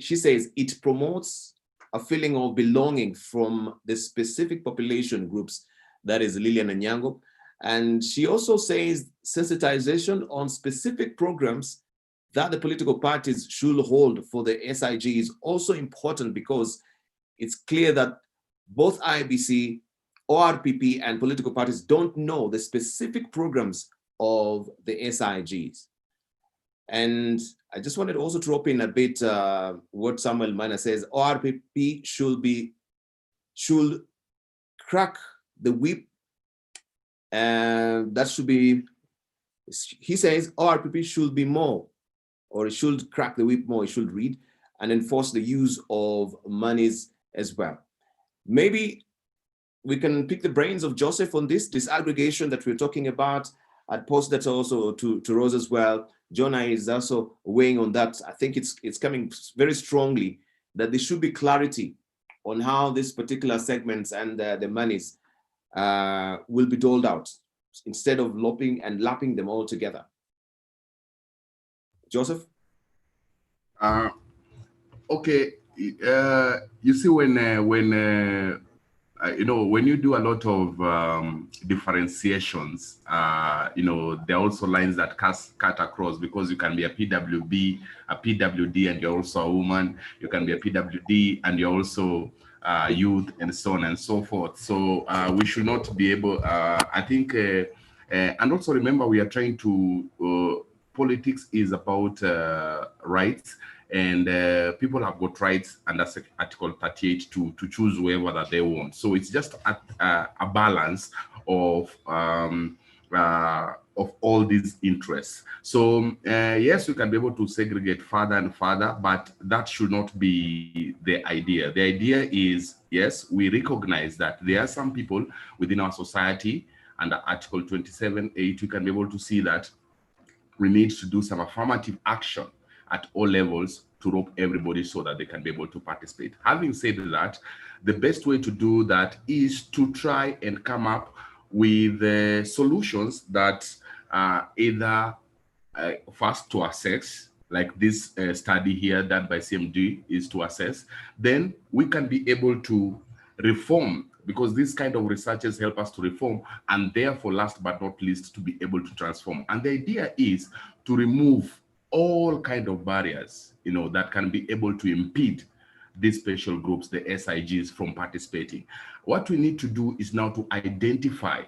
she says it promotes a feeling of belonging from the specific population groups, that is Lilian Nyango. And she also says sensitization on specific programs that the political parties should hold for the SIG is also important, because it's clear that both IBC, ORPP, and political parties don't know the specific programs of the SIGs. And I just wanted also to drop in a bit what Samuel Mana says. ORPP should crack the whip. And that should be, he says, ORPP should be more, or it should crack the whip more, it should read and enforce the use of monies as well. Maybe we can pick the brains of Joseph on this disaggregation that we're talking about. I'd post that also to Rose as well. Jonah is also weighing on that. I think it's coming very strongly that there should be clarity on how these particular segments and the monies will be doled out, instead of lapping them all together. Joseph? Okay. You see, when you do a lot of differentiations, there are also lines that cut across, because you can be a PWB, a PWD, and you're also a woman. You can be a PWD and you're also youth, and so on and so forth. So we should not be able, I think, and also remember, we are trying to, politics is about rights. And people have got rights under Article 38 to choose whoever that they want. So it's just a balance of of all these interests. So yes, we can be able to segregate further and further, but that should not be the idea. The idea is, yes, we recognize that there are some people within our society, under Article 27.8, we can be able to see that we need to do some affirmative action at all levels to rope everybody so that they can be able to participate. Having said that, the best way to do that is to try and come up with solutions that either first to assess, like this study here done by CMD is to assess, then we can be able to reform, because these kind of researches help us to reform, and therefore, last but not least, to be able to transform. And the idea is to remove all kind of barriers, you know, that can be able to impede these special groups, the SIGs, from participating. What we need to do is now to identify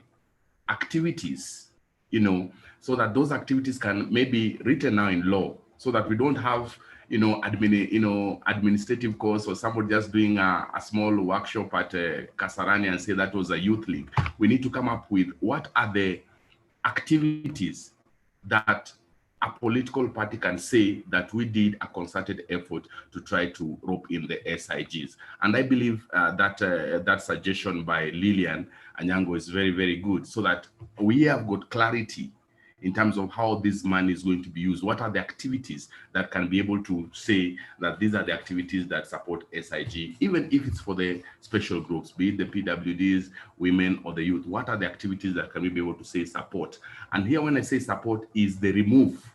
activities, you know, so that those activities can maybe written now in law, so that we don't have, you know, administrative course, or somebody just doing a small workshop at Kasarani and say that was a youth league. We need to come up with what are the activities that a political party can say that we did a concerted effort to try to rope in the SIGs. And I believe that suggestion by Lillian Anyango is very, very good, so that we have got clarity in terms of how this money is going to be used. What are the activities that can be able to say that these are the activities that support SIG, even if it's for the special groups, be it the PWDs, women, or the youth? What are the activities that can we be able to say support? And here, when I say support, is they remove.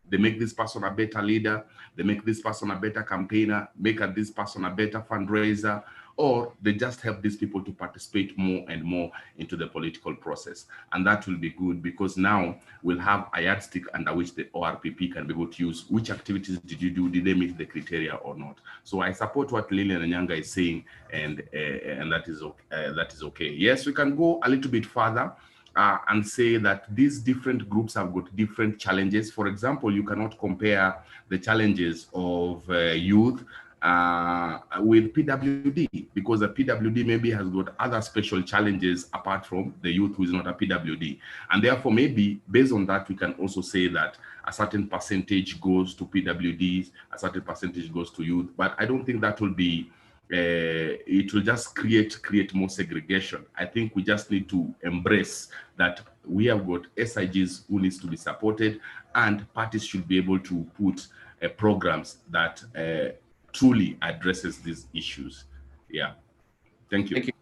They make this person a better leader, they make this person a better campaigner, make this person a better fundraiser, or they just help these people to participate more and more into the political process. And that will be good, because now we'll have a yardstick under which the ORPP can be able to use which activities did you do, did they meet the criteria or not. So I support what Lillian Anyanga is saying, and that is okay. Yes, we can go a little bit further and say that these different groups have got different challenges. For example, you cannot compare the challenges of youth with PWD, because the PWD maybe has got other special challenges apart from the youth who is not a PWD. And therefore, maybe based on that, we can also say that a certain percentage goes to PWDs, a certain percentage goes to youth. But I don't think that will be, it will just create more segregation. I think we just need to embrace that we have got SIGs who needs to be supported, and parties should be able to put programs that truly addresses these issues. Yeah, thank you. Thank you.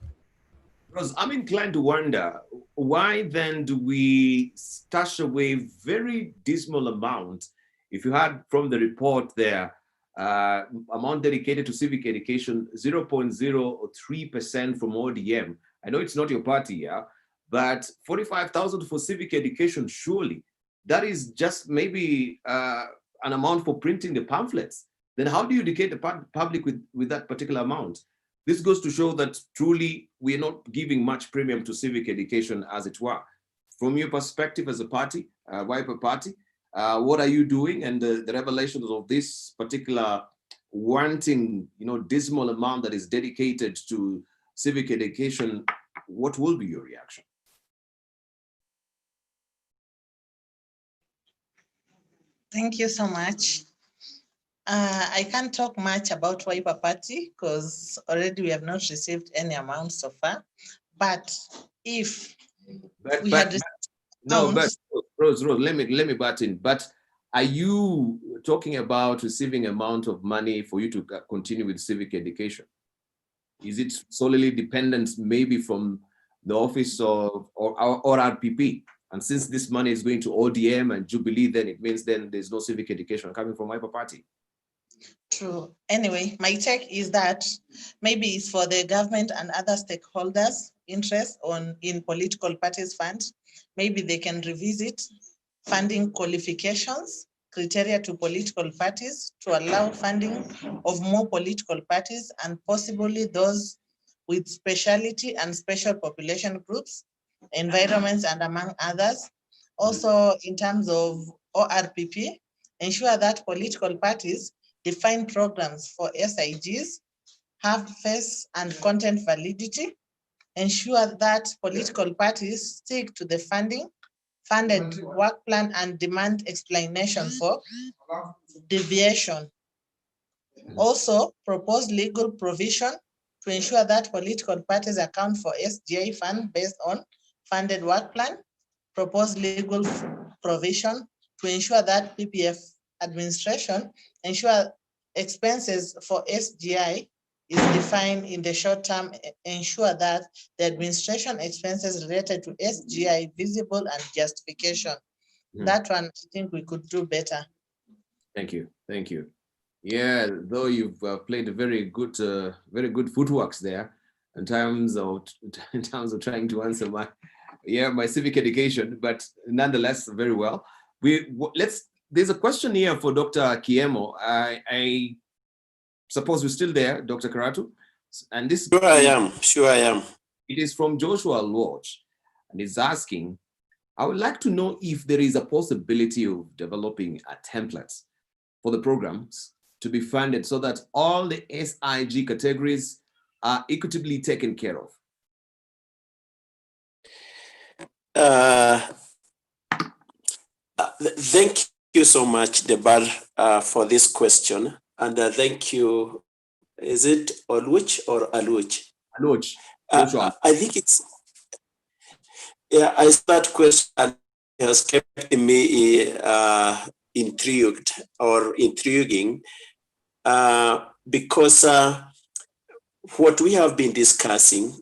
Because I'm inclined to wonder, why then do we stash away very dismal amount? If you had from the report there, amount dedicated to civic education, 0.03% from ODM. I know it's not your party, yeah, but 45,000 for civic education, surely that is just maybe an amount for printing the pamphlets. Then how do you educate the public with that particular amount? This goes to show that truly we're not giving much premium to civic education, as it were. From your perspective as a party, Wiper Party, what are you doing? And the revelations of this particular wanting, dismal amount that is dedicated to civic education, what will be your reaction? Thank you so much. I can't talk much about Wiper Party because already we have not received any amount so far. But if we had received Rose, let me butt in. But are you talking about receiving amount of money for you to continue with civic education? Is it solely dependent maybe from the office of or RPP? And since this money is going to ODM and Jubilee, then it means then there's no civic education coming from Wiper Party. True. Anyway, my take is that maybe it's for the government and other stakeholders' interest in political parties' funds. Maybe they can revisit funding qualifications, criteria to political parties to allow funding of more political parties and possibly those with specialty and special population groups, environments, and among others. Also, in terms of ORPP, ensure that political parties define programs for SIGs, have face and content validity, ensure that political parties stick to the funding funded work plan and demand explanation for deviation. Also, propose legal provision to ensure that political parties account for SGI fund based on funded work plan. Propose legal provision to ensure that PPF administration ensure expenses for SGI is defined in the short term, ensure that the administration expenses related to SGI visible and justification. That one, I think we could do better. Thank you. Thank you. Yeah, though you've played a very good footworks there in terms of trying to answer my civic education, but nonetheless, very well. There's a question here for Dr. Kiemo. I suppose you're still there, Dr. Karatu, and this. Sure I am. It is from Joshua Lodge, and he's asking, I would like to know if there is a possibility of developing a template for the programs to be funded so that all the SIG categories are equitably taken care of. Thank you so much, Debar, for this question. And thank you. Is it Oluch or Aluch? Aluch. I think it's, I start question has kept me intrigued or intriguing because what we have been discussing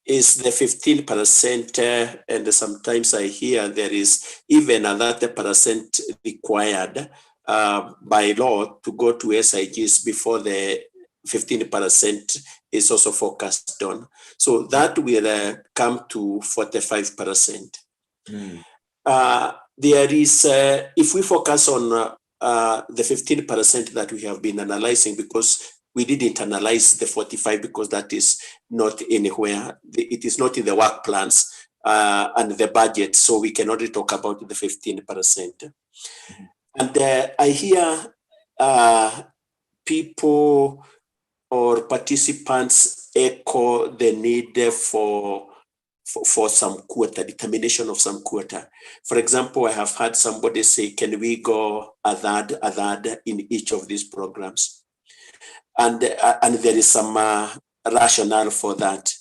is the 15%, and sometimes I hear there is even another percent required by law to go to SIGs before the 15% is also focused on. So that will come to 45%. There is, if we focus on the 15% that we have been analyzing, because we didn't analyze the 45 because that is not anywhere. It is not in the work plans and the budget, so we can only talk about the 15%. And I hear people or participants echo the need for some quota, determination of some quota. For example, I have heard somebody say, can we go a third in each of these programs? And there is some rationale for that.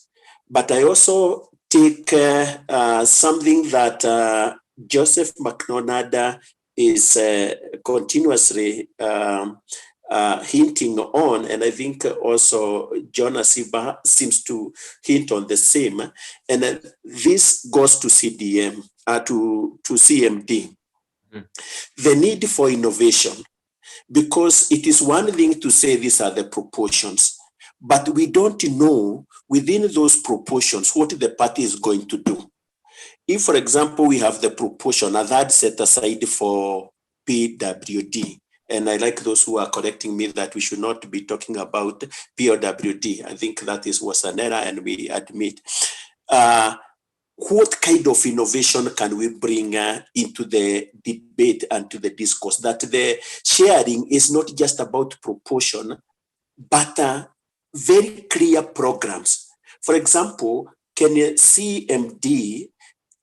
But I also take something that Joseph McDonald is continuously hinting on, and I think also John Asiba seems to hint on the same, and this goes to CDM, to CMD. The need for innovation, because it is one thing to say these are the proportions, but we don't know within those proportions what the party is going to do. If, for example, we have the proportion, a third set aside for PWD, and I like those who are correcting me that we should not be talking about PWD. I think that was an error, and we admit. What kind of innovation can we bring into the debate and to the discourse? That the sharing is not just about proportion, but very clear programs. For example, can CMD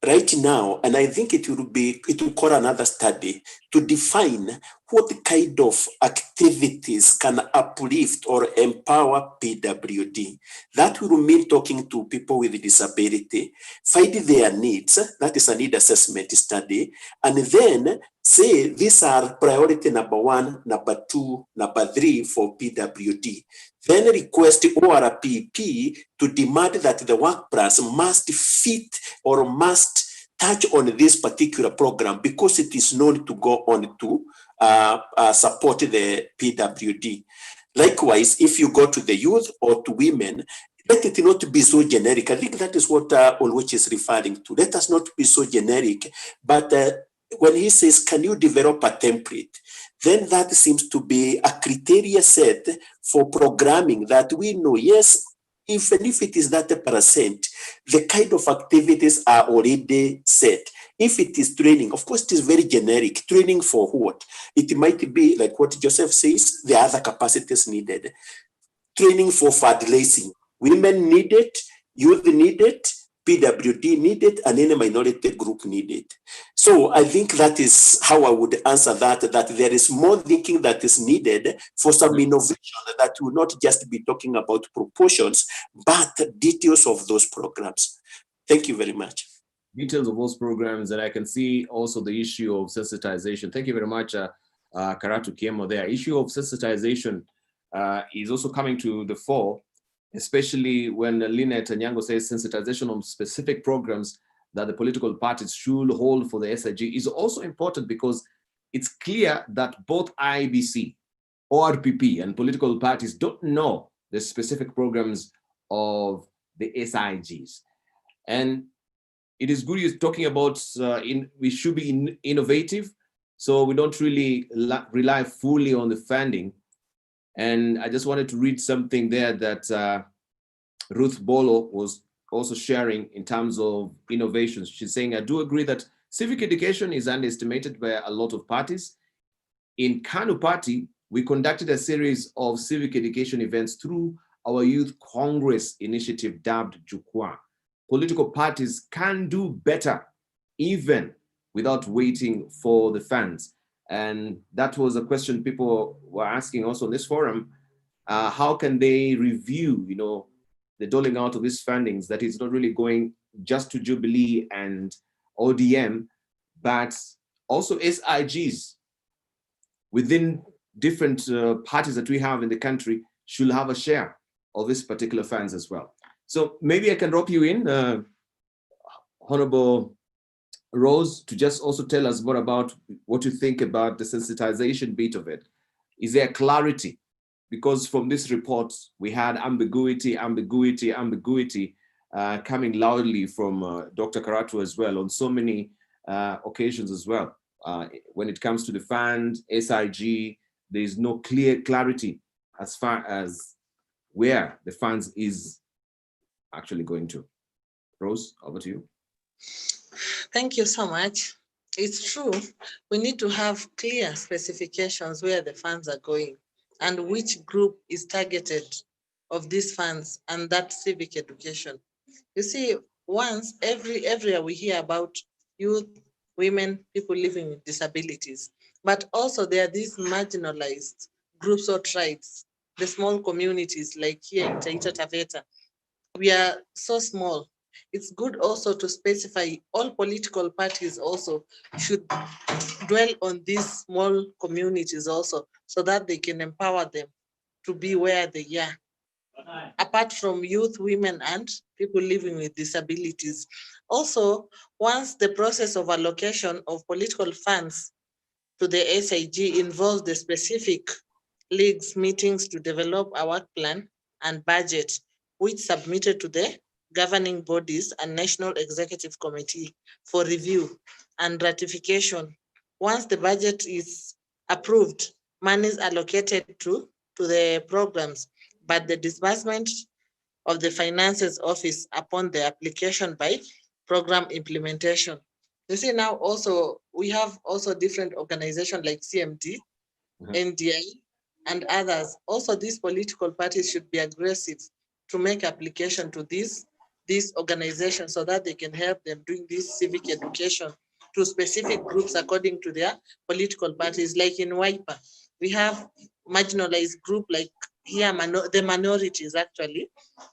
right now, and I think it will call another study to define what kind of activities can uplift or empower PWD. That will mean talking to people with disability, find their needs, that is a need assessment study, and then say these are priority number 1, number 2, number 3 for PWD. Then request ORPP to demand that the work plans must fit or must touch on this particular program because it is known to go on to support the PWD. Likewise, if you go to the youth or to women, let it not be so generic. I think that is what Olwich is referring to. Let us not be so generic, but when he says, can you develop a template? Then that seems to be a criteria set for programming that we know, yes, even if it is that percent, the kind of activities are already set. If it is training, of course, it is very generic. Training for what? It might be like what Joseph says, the other capacities needed. Training for fundraising. Women need it, youth need it, PWD need it and any minority group need it. So I think that is how I would answer that there is more thinking that is needed for some innovation that will not just be talking about proportions, but details of those programs. Thank you very much. Details of those programs, and I can see also the issue of sensitization. Thank you very much, Karatu Kiemo there. Issue of sensitization is also coming to the fore, especially when Lynette Anyango says sensitization on specific programs that the political parties should hold for the SIG is also important because it's clear that both IBC, ORPP, and political parties don't know the specific programs of the SIGs. And it is good you're talking about we should be innovative, so we don't really rely fully on the funding. And I just wanted to read something there that Ruth Bolo was also sharing in terms of innovations. She's saying, I do agree that civic education is underestimated by a lot of parties. In Kanu Party, we conducted a series of civic education events through our Youth Congress initiative dubbed Jukwaa. Political parties can do better even without waiting for the funds. And that was a question people were asking also in this forum. How can they review, the doling out of these fundings that is not really going just to Jubilee and ODM, but also SIGs within different parties that we have in the country should have a share of this particular funds as well. So maybe I can rope you in, Honorable Rose, to just also tell us more about what you think about the sensitization bit of it. Is there clarity? Because from this report, we had ambiguity coming loudly from Dr. Karatu as well on so many occasions as well. When it comes to the fund, SIG, there is no clear clarity as far as where the funds is actually going to. Rose, over to you. Thank you so much. It's true, we need to have clear specifications where the funds are going and which group is targeted of these funds and that civic education. You see, once every year we hear about youth, women, people living with disabilities, but also there are these marginalized groups or tribes, the small communities like here in Taita Taveta. We are so small. It's good also to specify all political parties also should dwell on these small communities also so that they can empower them to be where they are. Apart from youth, women, and people living with disabilities. Also, once the process of allocation of political funds to the SIG involves the specific leagues meetings to develop a work plan and budget, which submitted to the governing bodies and National Executive Committee for review and ratification. Once the budget is approved, money is allocated to the programs, but the disbursement of the Finances Office upon the application by program implementation. You see now also, we have also different organizations like CMD, NDI, and others. Also, these political parties should be aggressive to make application to these organizations so that they can help them doing this civic education to specific groups according to their political parties. Like in WIPA, we have marginalized group like here, the minorities actually.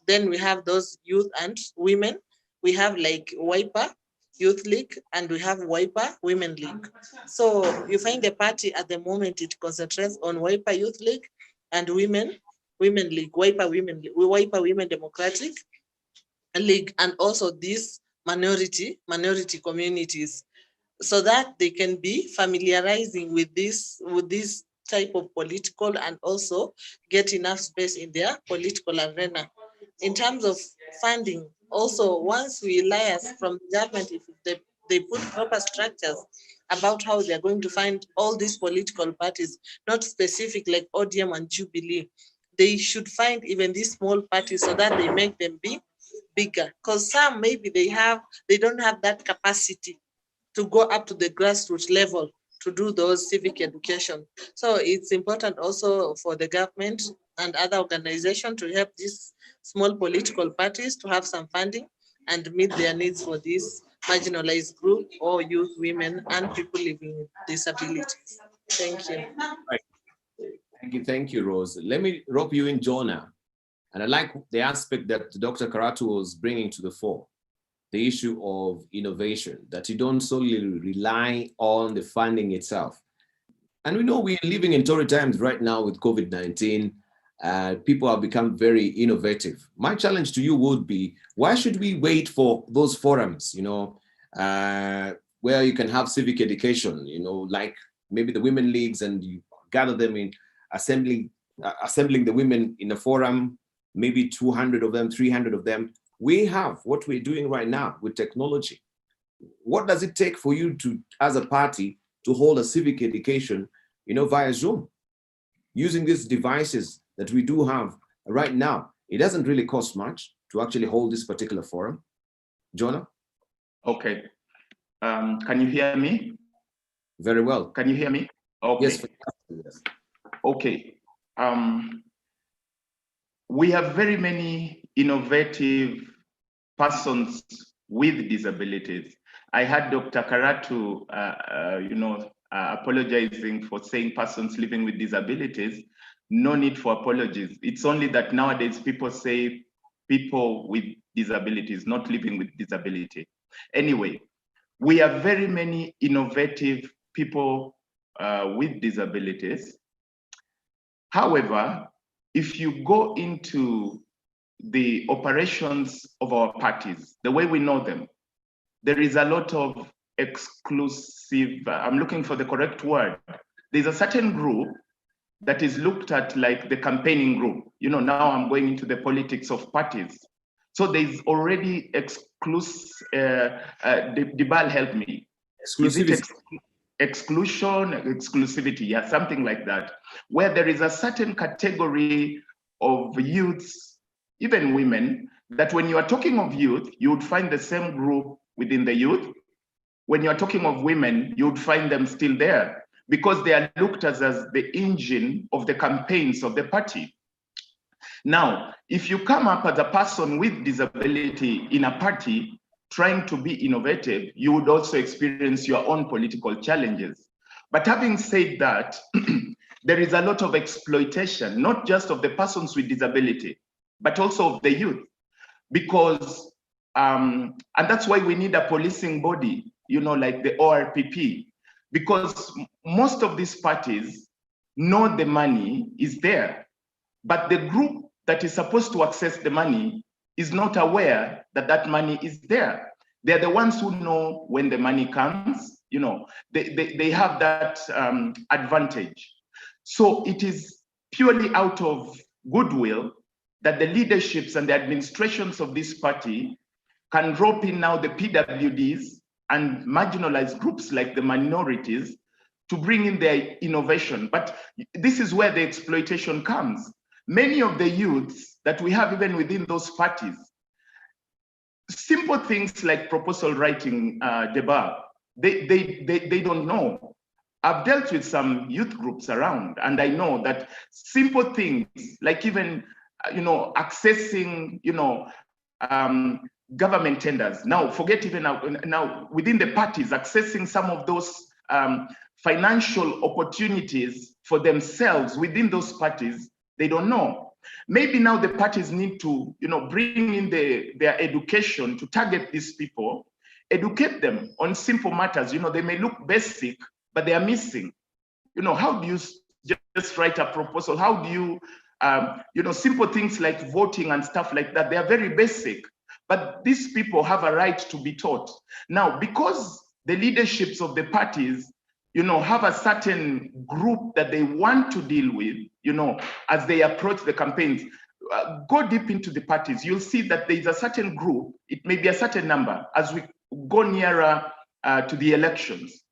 Then we have those youth and women. We have like WIPA Youth League and we have WIPA Women League. So you find the party at the moment, it concentrates on WIPA Youth League and Women League, WIPA Women Democratic League, and also these minority communities, so that they can be familiarizing with this type of political and also get enough space in their political arena. In terms of funding, also once we liaise from the government, if they put proper structures about how they're going to find all these political parties, not specific like ODM and Jubilee, they should find even these small parties so that they make them be bigger. Because some maybe they don't have that capacity to go up to the grassroots level to do those civic education. So it's important also for the government and other organizations to help these small political parties to have some funding and meet their needs for this marginalized group or youth, women, and people living with disabilities. Thank you. Right. Thank you, Rose. Let me rope you in, Jonah. And I like the aspect that Dr. Karatu was bringing to the fore, the issue of innovation, that you don't solely rely on the funding itself. And we know we're living in torrid times right now with COVID-19. People have become very innovative. My challenge to you would be, why should we wait for those forums, where you can have civic education, like maybe the women leagues, and you gather them in assembling the women in a forum, maybe 200 of them, 300 of them. We have what we're doing right now with technology. What does it take for you to, as a party, to hold a civic education, via Zoom, using these devices that we do have right now? It doesn't really cost much to actually hold this particular forum. Jonah? Okay. Can you hear me? Very well. Can you hear me? Okay. Yes. Okay. We have very many innovative persons with disabilities. I had Dr. Karatu, apologizing for saying persons living with disabilities. No need for apologies. It's only that nowadays people say people with disabilities, not living with disability. Anyway, we have very many innovative people with disabilities. However, if you go into the operations of our parties, the way we know them, there is a lot of exclusive, I'm looking for the correct word. There's a certain group that is looked at like the campaigning group. Now I'm going into the politics of parties. So there's already Dibal help me. Exclusivity. Exclusivity, yeah, something like that, where there is a certain category of youths, even women, that when you are talking of youth, you would find the same group within the youth. When you are talking of women, you would find them still there because they are looked at as the engine of the campaigns of the party. Now, if you come up as a person with disability in a party trying to be innovative, you would also experience your own political challenges. But having said that, there is a lot of exploitation, not just of the persons with disability, but also of the youth. Because, and that's why we need a policing body, like the ORPP, because most of these parties know the money is there, but the group that is supposed to access the money is not aware that that money is there. They're the ones who know when the money comes, they have that advantage. So it is purely out of goodwill that the leaderships and the administrations of this party can rope in now the PWDs and marginalized groups like the minorities to bring in their innovation. But this is where the exploitation comes. Many of the youths that we have even within those parties, simple things like proposal writing, Deba, they don't know. I've dealt with some youth groups around, and I know that simple things like even, accessing, government tenders. Now, forget even now within the parties, accessing some of those financial opportunities for themselves within those parties, they don't know. Maybe now the parties need to, bring in their education to target these people, educate them on simple matters. They may look basic, but they are missing. How do you just write a proposal? How do you, simple things like voting and stuff like that, they are very basic, but these people have a right to be taught. Now, because the leaderships of the parties, have a certain group that they want to deal with, as they approach the campaigns, go deep into the parties, you'll see that there's a certain group, it may be a certain number, as we go nearer to the elections,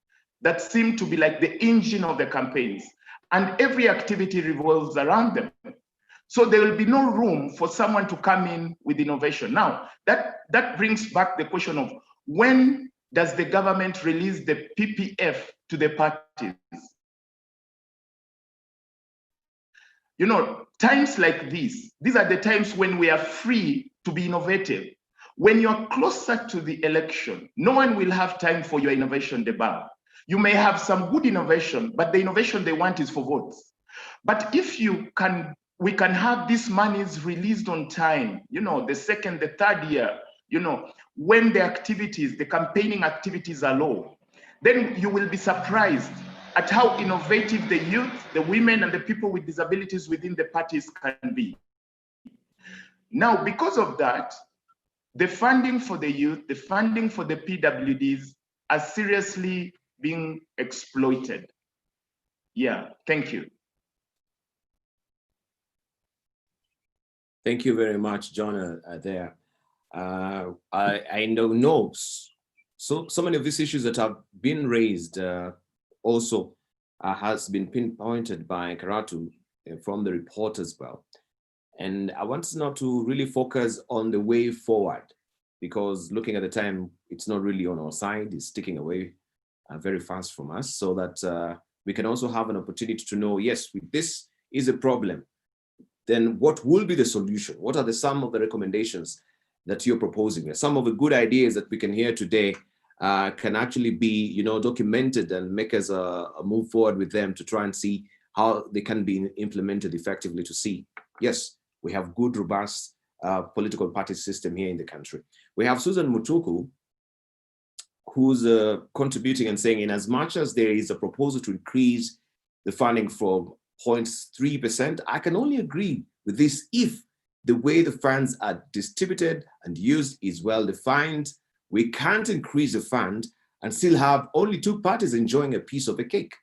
that seem to be like the engine of the campaigns, and every activity revolves around them. So there will be no room for someone to come in with innovation. Now, that brings back the question of when does the government release the PPF to the parties? Times like these are the times when we are free to be innovative, When you're closer to the election, no one will have time for your innovation debug. You may have some good innovation, but the innovation they want is for votes. But if we can have these monies released on time, the second, the third year, when the activities, the campaigning activities are low, then you will be surprised at how innovative the youth, the women, and the people with disabilities within the parties can be. Now, because of that, the funding for the youth, the funding for the PWDs are seriously being exploited. Yeah, thank you. Thank you very much, John, there. I know so many of these issues that have been raised also has been pinpointed by Karatu from the report as well. And I want now to really focus on the way forward, because looking at the time, it's not really on our side, it's ticking away very fast from us, so that we can also have an opportunity to know, yes, this is a problem. Then what will be the solution? What are some of the recommendations that you're proposing? Some of the good ideas that we can hear today can actually be, documented and make us a move forward with them to try and see how they can be implemented effectively, to see, yes, we have good, robust political party system here in the country. We have Susan Mutuku, who's contributing and saying, in as much as there is a proposal to increase the funding from 0.3%, I can only agree with this if the way the funds are distributed and used is well defined. We can't increase the fund and still have only two parties enjoying a piece of the cake.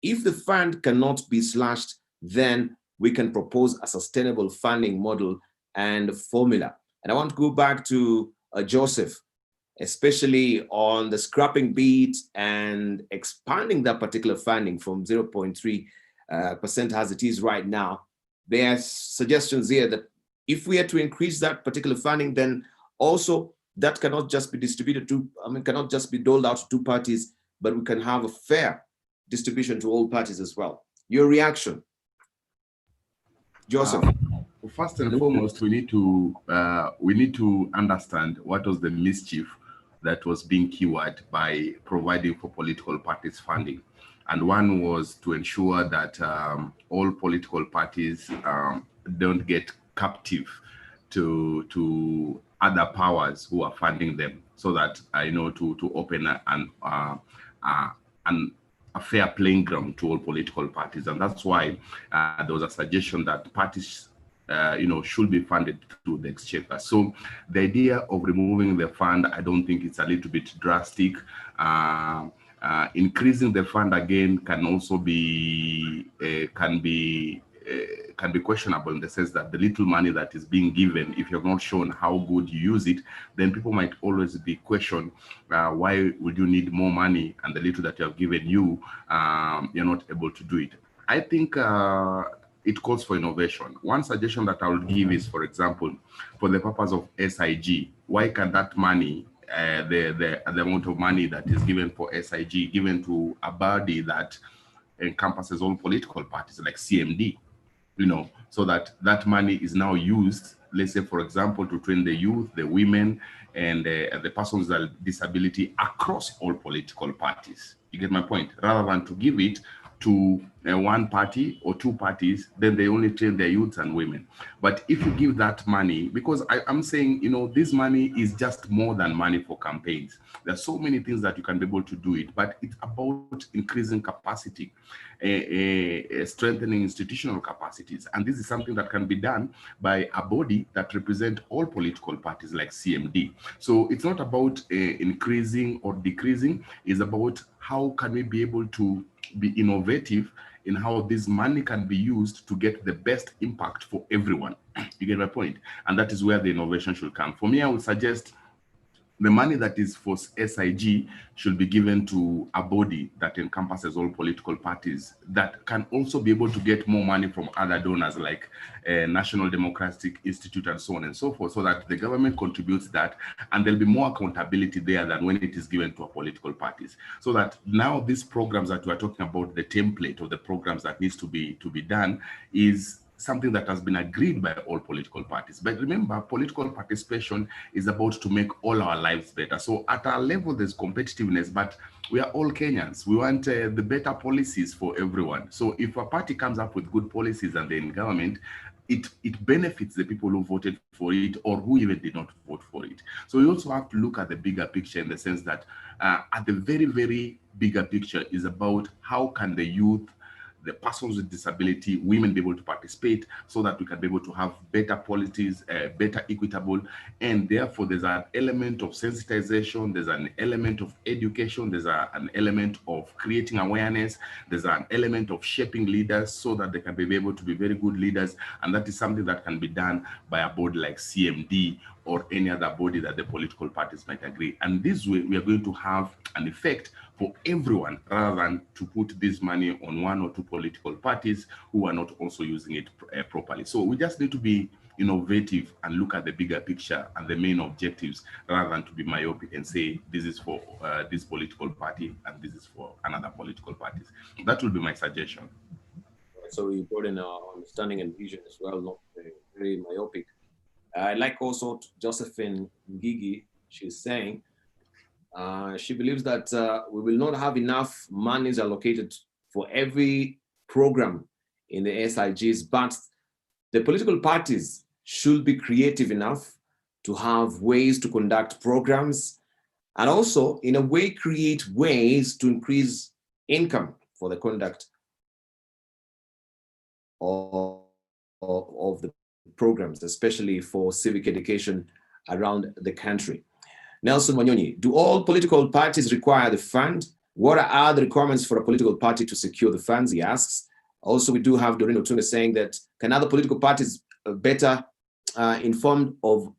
If the fund cannot be slashed, then we can propose a sustainable funding model and formula. And I want to go back to Joseph, especially on the scrapping bit and expanding that particular funding from 0.3% as it is right now. There are suggestions here that if we are to increase that particular funding, then also that cannot just be distributed cannot just be doled out to two parties, but we can have a fair distribution to all parties as well. Your reaction, Joseph? First and foremost, we need to understand what was the mischief that was being cured by providing for political parties funding. And one was to ensure that all political parties don't get captive to other powers who are funding them, so that to open a fair playing ground to all political parties. And that's why there was a suggestion that parties should be funded through the exchequer. So the idea of removing the fund, I don't think it's a little bit drastic. Increasing the fund again can also be questionable, in the sense that the little money that is being given, if you have not shown how good you use it, then people might always be questioned, why would you need more money, and the little that you have given you're not able to do it. I think it calls for innovation. One suggestion that I will give is, for example, for the purpose of SIG, why can that money, the amount of money that is given for SIG, given to a body that encompasses all political parties like CMD, so that money is now used, let's say, for example, to train the youth, the women, and the persons with disability across all political parties. You get my point? Rather than to give it to one party or two parties, then they only train their youths and women. But if you give that money, because I'm saying, this money is just more than money for campaigns. There's so many things that you can be able to do it, but it's about increasing capacity, strengthening institutional capacities. And this is something that can be done by a body that represents all political parties like CMD. So it's not about increasing or decreasing, it's about how can we be able to be innovative in how this money can be used to get the best impact for everyone. You get my point? And that is where the innovation should come. For me, I would suggest the money that is for SIG should be given to a body that encompasses all political parties that can also be able to get more money from other donors like National Democratic Institute and so on and so forth, so that the government contributes that, and there'll be more accountability there than when it is given to political parties. So that now these programs that we are talking about, the template of the programs that needs to be done, is something that has been agreed by all political parties. But remember, political participation is about to make all our lives better. So at our level, there's competitiveness, but we are all Kenyans. We want the better policies for everyone. So if a party comes up with good policies and they're in government, it benefits the people who voted for it or who even did not vote for it. So we also have to look at the bigger picture in the sense that at the very, very bigger picture is about how can the youth, the persons with disability, women be able to participate so that we can be able to have better policies, better equitable, and therefore there's an element of sensitization, there's an element of education, there's an element of creating awareness, there's an element of shaping leaders so that they can be able to be very good leaders, and that is something that can be done by a body like CMD or any other body that the political parties might agree. And this way, we are going to have an effect for everyone rather than to put this money on one or two political parties who are not also using it properly. So we just need to be innovative and look at the bigger picture and the main objectives rather than to be myopic and say this is for this political party and this is for another political parties. That will be my suggestion. So you brought in our understanding and vision as well, not very myopic. I like also Josephine Ngigi, she's saying, she believes that we will not have enough monies allocated for every program in the SIGs, but the political parties should be creative enough to have ways to conduct programs and also, in a way, create ways to increase income for the conduct of the programs, especially for civic education around the country. Nelson Wanyonyi, do all political parties require the fund? What are the requirements for a political party to secure the funds, he asks. Also, we do have Doreen Otune saying that, can other political parties better informed of,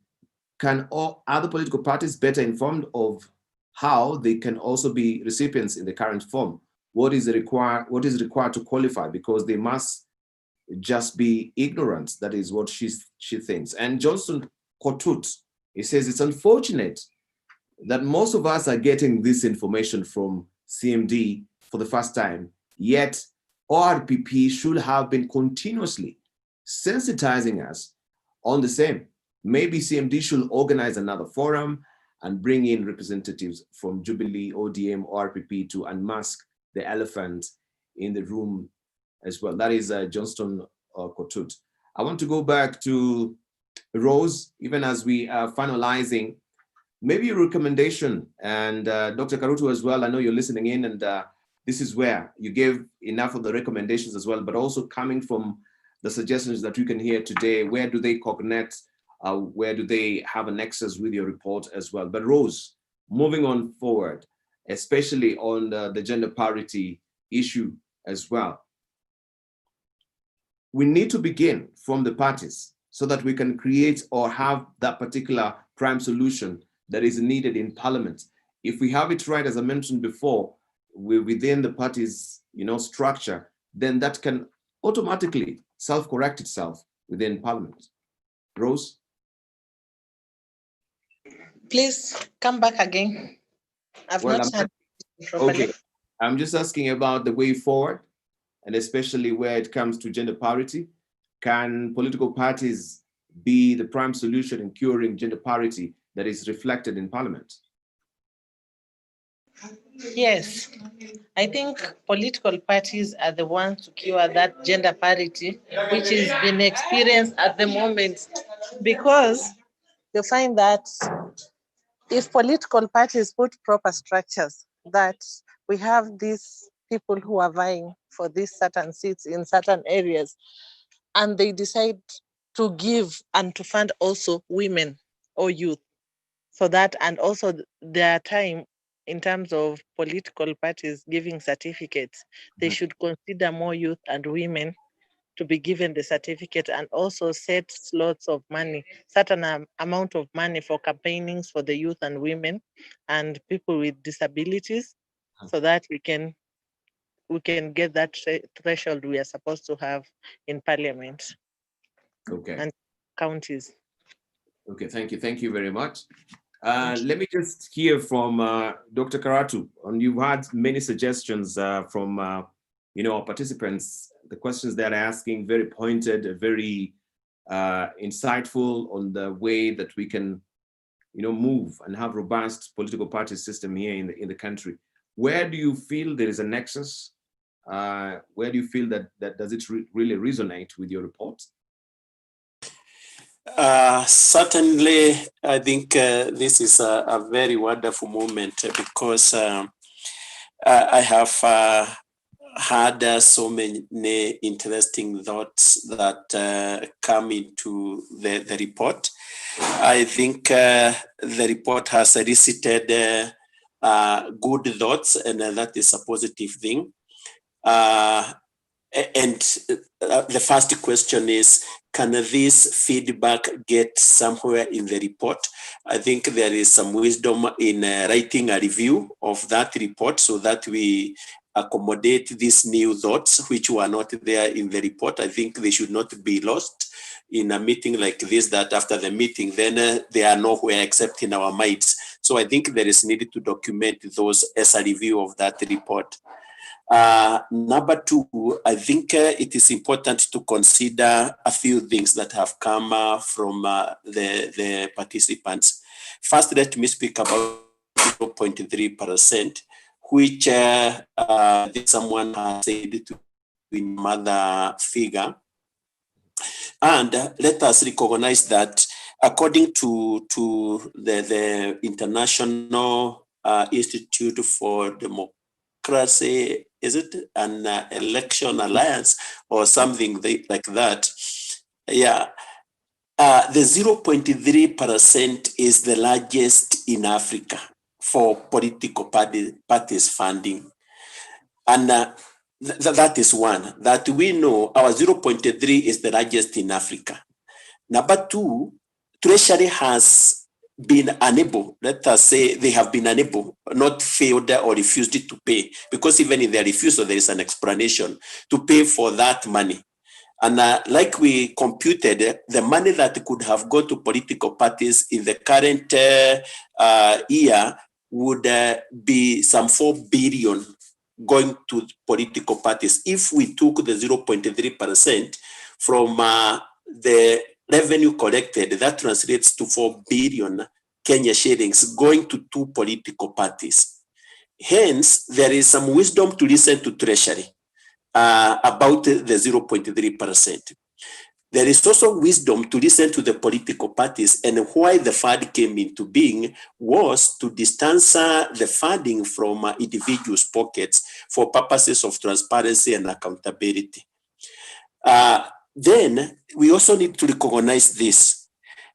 how they can also be recipients in the current form? What is required to qualify? Because they must just be ignorant. That is what she thinks. And Johnson Kotut, he says, it's unfortunate that most of us are getting this information from CMD for the first time, yet ORPP should have been continuously sensitizing us on the same. Maybe CMD should organize another forum and bring in representatives from Jubilee, ODM, ORPP to unmask the elephant in the room as well. That is Johnston Kotut. I want to go back to Rose, even as we are finalizing, maybe a recommendation, and Dr. Karutu as well, I know you're listening in, and this is where you gave enough of the recommendations as well, but also coming from the suggestions that you can hear today, where do they cognate, where do they have a nexus with your report as well? But Rose, moving on forward, especially on the gender parity issue as well, we need to begin from the parties so that we can create or have that particular prime solution that is needed in Parliament. If we have it right, as I mentioned before, within the party's structure, then that can automatically self-correct itself within Parliament. Rose? Please come back again. I've not heard properly. Okay, I'm just asking about the way forward, and especially where it comes to gender parity. Can political parties be the prime solution in curing gender parity that is reflected in Parliament? Yes, I think political parties are the ones to cure that gender parity, which is being experienced at the moment, because you find that if political parties put proper structures, that we have these people who are vying for these certain seats in certain areas, and they decide to give and to fund also women or youth for that, and also their time in terms of political parties giving certificates, they should consider more youth and women to be given the certificate, and also set slots of money, certain amount of money for campaignings for the youth and women and people with disabilities, so that we can get that threshold we are supposed to have in Parliament. Okay. And counties. Okay, thank you. Thank you very much. Let me just hear from Dr. Karatu. And you've had many suggestions from our participants, the questions they're asking, very pointed, very insightful on the way that we can, move and have robust political party system here in the country. Where do you feel there is a nexus? Where do you feel that does it really resonate with your report? Certainly, I think this is a very wonderful moment because I have had so many interesting thoughts that come into the report. I think the report has elicited good thoughts, and that is a positive thing. And the first question is, can this feedback get somewhere in the report? I think there is some wisdom in writing a review of that report so that we accommodate these new thoughts which were not there in the report. I think they should not be lost in a meeting like this, that after the meeting, then they are nowhere except in our minds. So I think there is need to document those as a review of that report. Number two, I think it is important to consider a few things that have come from the participants. First, let me speak about 0.3%, which someone has said to be another figure. And let us recognize that according to the International Institute for Democracy, is it an election alliance or something like that? Yeah. The 0.3% is the largest in Africa for political parties funding. And that is one that we know. Our 0.3 is the largest in Africa. Number two, Treasury has been unable, let us say they have been unable, not failed or refused to pay, because even in their refusal, there is an explanation to pay for that money. And like we computed, the money that could have gone to political parties in the current year would be some 4 billion going to political parties. If we took the 0.3% from the revenue collected, that translates to 4 billion Kenya shillings going to 2 political parties. Hence, there is some wisdom to listen to Treasury about the 0.3%. There is also wisdom to listen to the political parties, and why the fund came into being was to distance the funding from individuals' pockets for purposes of transparency and accountability. Then we also need to recognize this,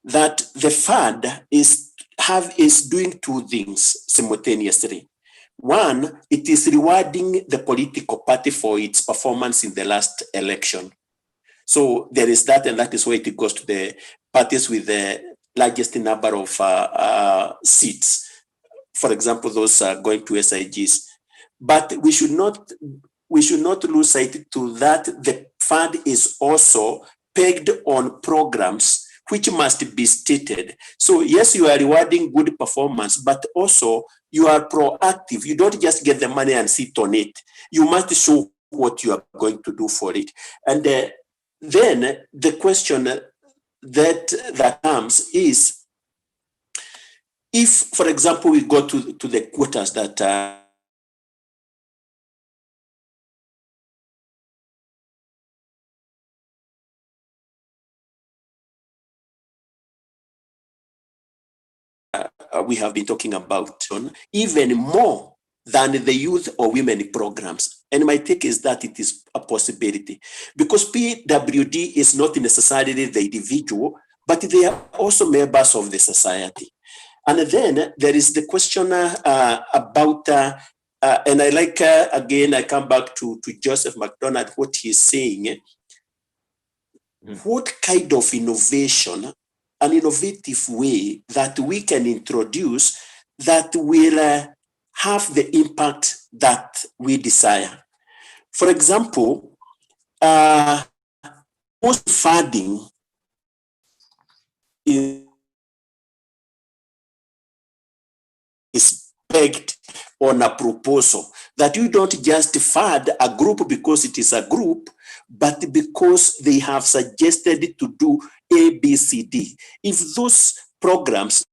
that the fund is doing two things simultaneously. One, it is rewarding the political party for its performance in the last election. So there is that, and that is why it goes to the parties with the largest number of seats. For example, those are going to SIGs. But we should not lose sight to that the fund is also pegged on programs which must be stated. So yes, you are rewarding good performance, but also you are proactive. You don't just get the money and sit on it. You must show what you are going to do for it. And then the question that comes is, if, for example, we go to the quotas that we have been talking about, even more than the youth or women programs. And my take is that it is a possibility, because PWD is not necessarily the individual, but they are also members of the society. And then there is the question about, and I like, again, I come back to Joseph McDonald, what he's saying, what kind of innovation, an innovative way that we can introduce that will have the impact that we desire. For example, most funding is pegged on a proposal. that you don't just fund a group because it is a group, but because they have suggested to do A, B, C, D. If those programs,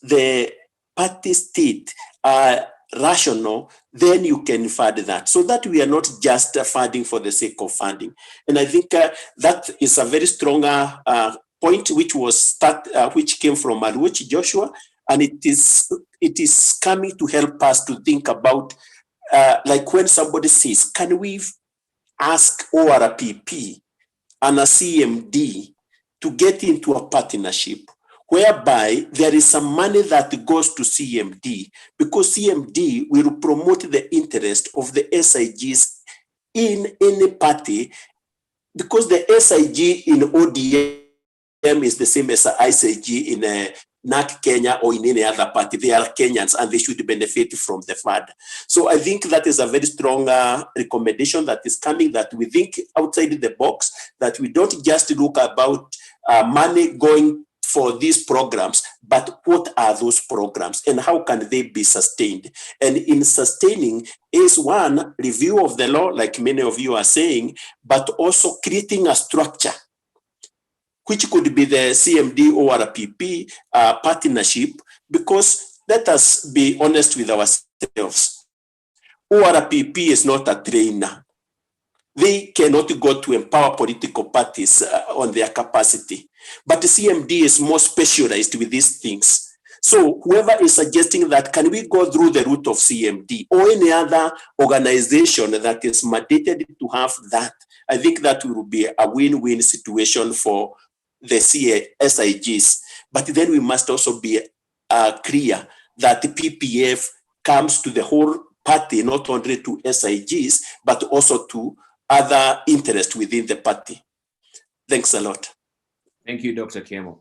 the party state are rational, then you can fund that, so that we are not just funding for the sake of funding. And I think that is a very strong point which came from Maluchi Joshua, and it is coming to help us to think about like when somebody says, can we ask ORPP and a CMD to get into a partnership whereby there is some money that goes to CMD, because CMD will promote the interest of the SIGs in any party, because the SIG in ODM is the same as the ICG in NAC Kenya or in any other party. They are Kenyans and they should benefit from the fund. So I think that is a very strong recommendation that is coming, that we think outside the box, that we don't just look about money going for these programs, but what are those programs and how can they be sustained? And in sustaining is one, review of the law, like many of you are saying, but also creating a structure, which could be the CMD or RPP partnership, because let us be honest with ourselves. ORPP is not a trainer. They cannot go to empower political parties on their capacity. But the CMD is more specialized with these things. So whoever is suggesting that, can we go through the route of CMD or any other organization that is mandated to have that, I think that will be a win-win situation for the SIGs. But then we must also be clear that the PPF comes to the whole party, not only to SIGs, but also to other interests within the party. Thanks a lot. Thank you, Dr. Kemo.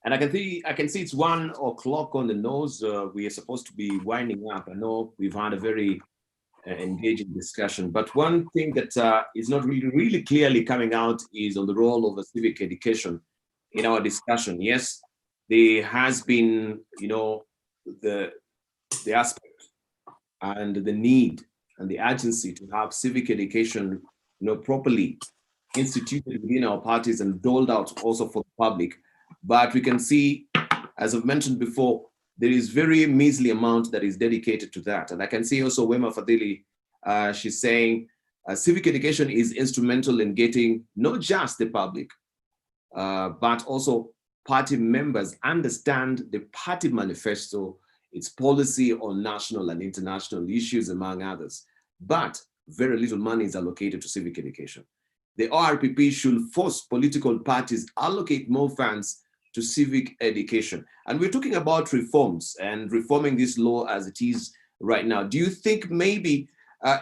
And I can see it's 1 o'clock on the nose. We are supposed to be winding up. I know we've had a very engaging discussion, but one thing that is not really clearly coming out is on the role of civic education in our discussion. Yes, there has been, the aspect and the need and the urgency to have civic education, properly instituted within our parties and doled out also for the public. But we can see, as I've mentioned before, there is very measly amount that is dedicated to that. And I can see also Wema Fadhili, she's saying civic education is instrumental in getting not just the public, but also party members understand the party manifesto, its policy on national and international issues, among others. But very little money is allocated to civic education. The ORPP should force political parties allocate more funds to civic education. And we're talking about reforms and reforming this law as it is right now. Do you think maybe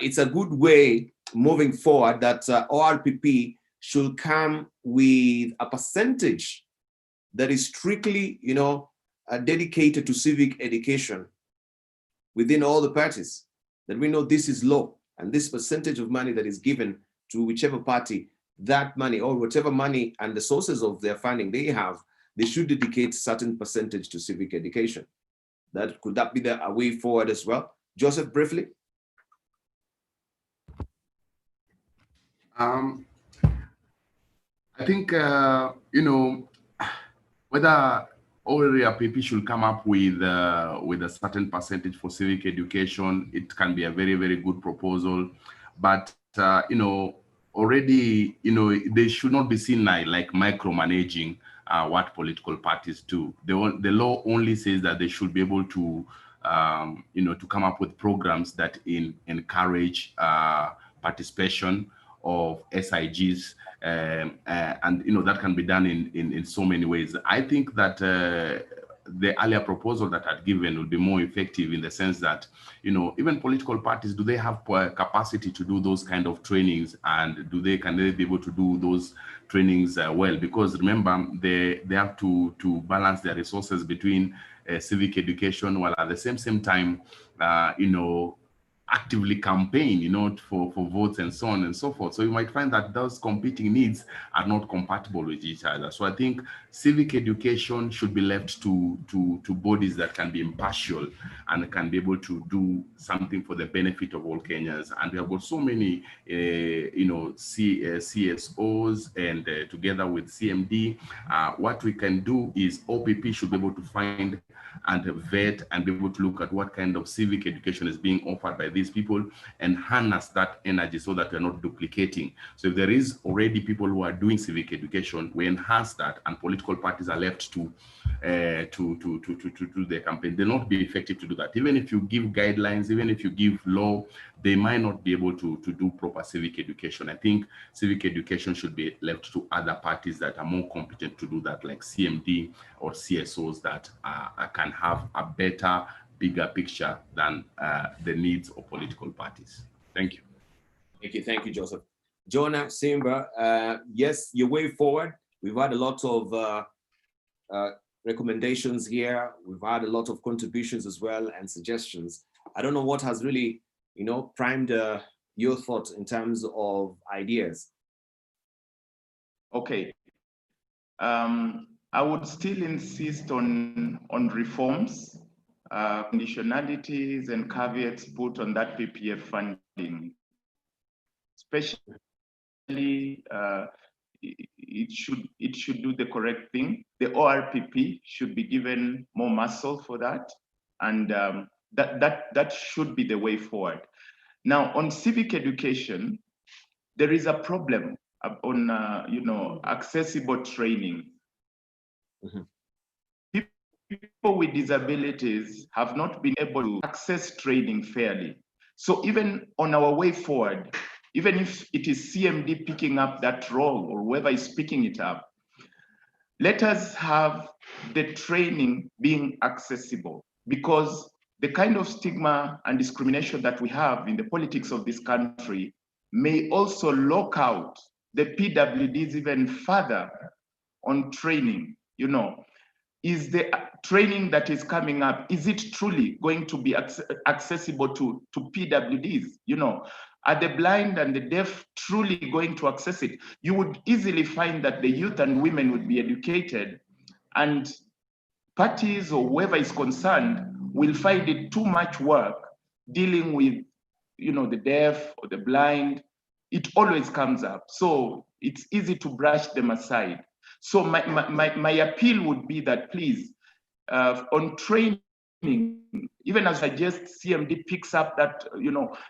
it's a good way moving forward that ORPP should come with a percentage that is strictly, dedicated to civic education within all the parties, that we know this is law, and this percentage of money that is given to whichever party, that money or whatever money and the sources of their funding they have, they should dedicate certain percentage to civic education. Could that be a way forward as well? Joseph, briefly. I think, whether ORPP should come up with a certain percentage for civic education, it can be a very, very good proposal. But, already, they should not be seen like micromanaging what political parties do. The law only says that they should be able to, to come up with programs that encourage participation of SIGs, and that can be done in so many ways. I think that the earlier proposal that I'd given would be more effective in the sense that, even political parties, do they have capacity to do those kind of trainings, and can they be able to do those trainings well? Because remember, they have to balance their resources between civic education, while at the same time, actively campaign, for votes and so on and so forth. So you might find that those competing needs are not compatible with each other. So I think civic education should be left to bodies that can be impartial and can be able to do something for the benefit of all Kenyans. And we have got so many, CSOs, and together with CMD, what we can do is OPP should be able to find and vet and be able to look at what kind of civic education is being offered by these people and harness that energy so that we're not duplicating. So if there is already people who are doing civic education, we enhance that, and political parties are left to the campaign. They'll not be effective to do that. Even if you give guidelines, even if you give law, they might not be able to do proper civic education. I think civic education should be left to other parties that are more competent to do that, like CMD or CSOs that can have a better, bigger picture than the needs of political parties. Thank you. Thank you, Joseph. Jonah, Simba, yes, your way forward. We've had a lot of recommendations here. We've had a lot of contributions as well and suggestions. I don't know what has really, primed your thoughts in terms of ideas. Okay. I would still insist on reforms, conditionalities and caveats put on that PPF funding. Especially, it should do the correct thing. The ORPP should be given more muscle for that, and that should be the way forward. Now, on civic education, there is a problem on accessible training. Mm-hmm. People with disabilities have not been able to access training fairly. So even on our way forward, even if it is CMD picking up that role or whoever is picking it up, let us have the training being accessible, because the kind of stigma and discrimination that we have in the politics of this country may also lock out the PWDs even further on training. Is the training that is coming up, is it truly going to be accessible to PWDs? Are the blind and the deaf truly going to access it? You would easily find that the youth and women would be educated, and parties or whoever is concerned will find it too much work dealing with, the deaf or the blind. It always comes up. So it's easy to brush them aside. So my appeal would be that, please, on training, even as I suggest CMD picks up that,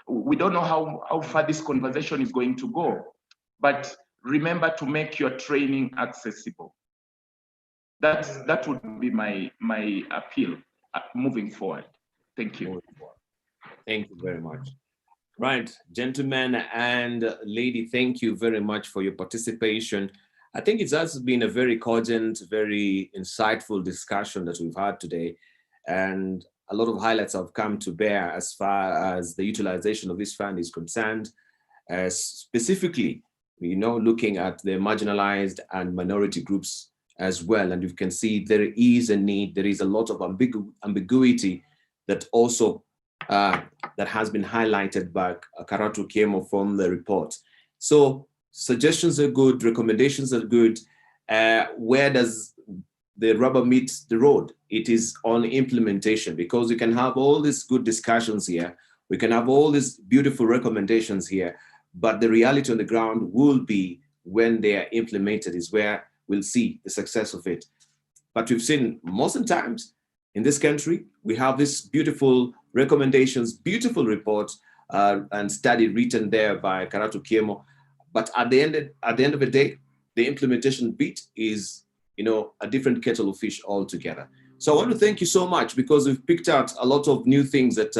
we don't know how far this conversation is going to go, but remember to make your training accessible. That would be my appeal moving forward. Thank you. Thank you very much. Right, gentlemen and lady, thank you very much for your participation. I think it has been a very cogent, very insightful discussion that we've had today, and a lot of highlights have come to bear as far as the utilization of this fund is concerned, specifically, looking at the marginalized and minority groups as well. And you can see there is a need, there is a lot of ambiguity that also that has been highlighted by Karatu Kiemo from the report. So suggestions are good, recommendations are good. Where does the rubber meet the road? It is on implementation, because we can have all these good discussions here, we can have all these beautiful recommendations here, but the reality on the ground will be when they are implemented is where we'll see the success of it. But we've seen most of the times in this country, we have these beautiful recommendations, beautiful reports and study written there by Karatu Kiemo. But at the end of the day, the implementation bit is, a different kettle of fish altogether. So I want to thank you so much, because we've picked out a lot of new things that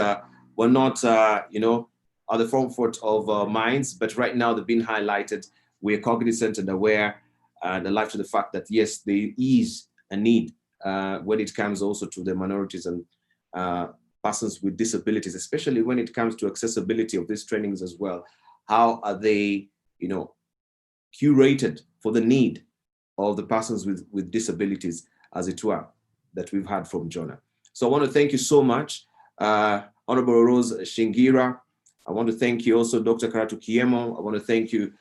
were not, at the forefront of our minds, but right now they've been highlighted. We're cognizant and aware and alive to the fact that yes, there is a need when it comes also to the minorities and persons with disabilities, especially when it comes to accessibility of these trainings as well. How are they, curated for the need of the persons with disabilities, as it were, that we've heard from Jonah. So I want to thank you so much. Honorable Rose Shingira, I want to thank you also, Dr. Karatu Kiemo. I want to thank you,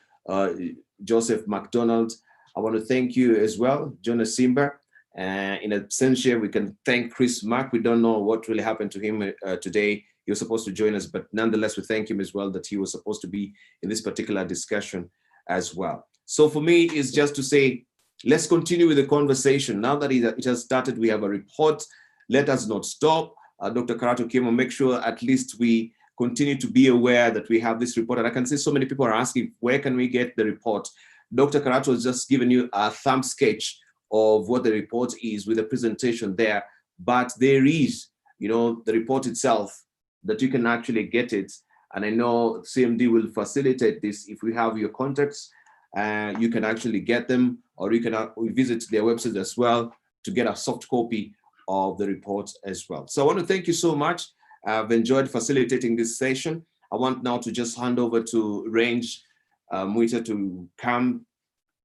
Joseph McDonald. I want to thank you as well, Jonas Simba. In absentia, we can thank Chris Mark. We don't know what really happened to him today. He was supposed to join us, but nonetheless, we thank him as well that he was supposed to be in this particular discussion as well. So for me, it's just to say, let's continue with the conversation. Now that it has started, we have a report. Let us not stop. Dr. Karatu Kiemo, make sure at least we continue to be aware that we have this report. And I can see so many people are asking, where can we get the report? Dr. Karatu has just given you a thumb sketch of what the report is with a presentation there, but there is, the report itself that you can actually get it. And I know CMD will facilitate this. If we have your contacts, you can actually get them, or you can visit their website as well to get a soft copy of the report as well. So I want to thank you so much. I've enjoyed facilitating this session. I want now to just hand over to Range Mwita to come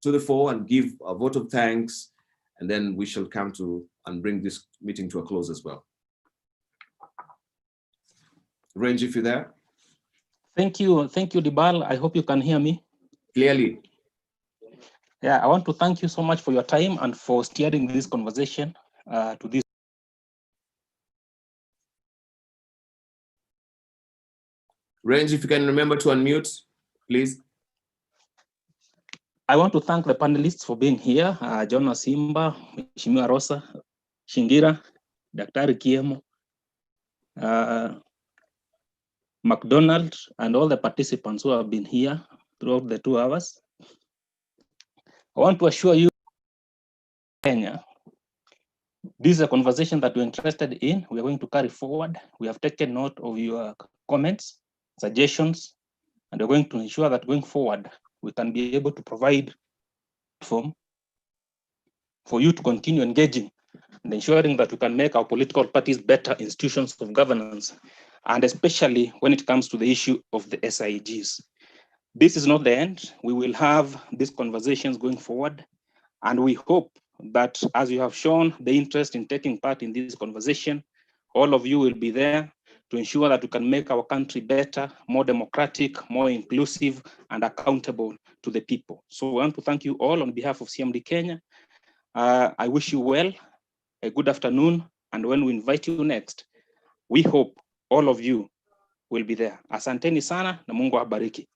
to the fore and give a vote of thanks, and then we shall come to and bring this meeting to a close as well. Range, if you're there. Thank you, Dibal. I hope you can hear me clearly. Yeah, I want to thank you so much for your time and for steering this conversation to this. Range, if you can remember to unmute, please. I want to thank the panelists for being here, Jonas Simba, Mheshimiwa Rosa, Shingira, Dr. Kiemo, McDonald, and all the participants who have been here throughout the 2 hours. I want to assure you, Kenya, this is a conversation that we're interested in. We are going to carry forward. We have taken note of your comments, suggestions, and we're going to ensure that going forward, we can be able to provide platform for you to continue engaging and ensuring that we can make our political parties better institutions of governance, and especially when it comes to the issue of the SIGs. This is not the end. We will have these conversations going forward, and we hope that as you have shown the interest in taking part in this conversation, all of you will be there to ensure that we can make our country better, more democratic, more inclusive, and accountable to the people. So we want to thank you all on behalf of CMD Kenya. I wish you well, a good afternoon, and when we invite you next, we hope all of you will be there. Asanteni sana na Mungu awabariki.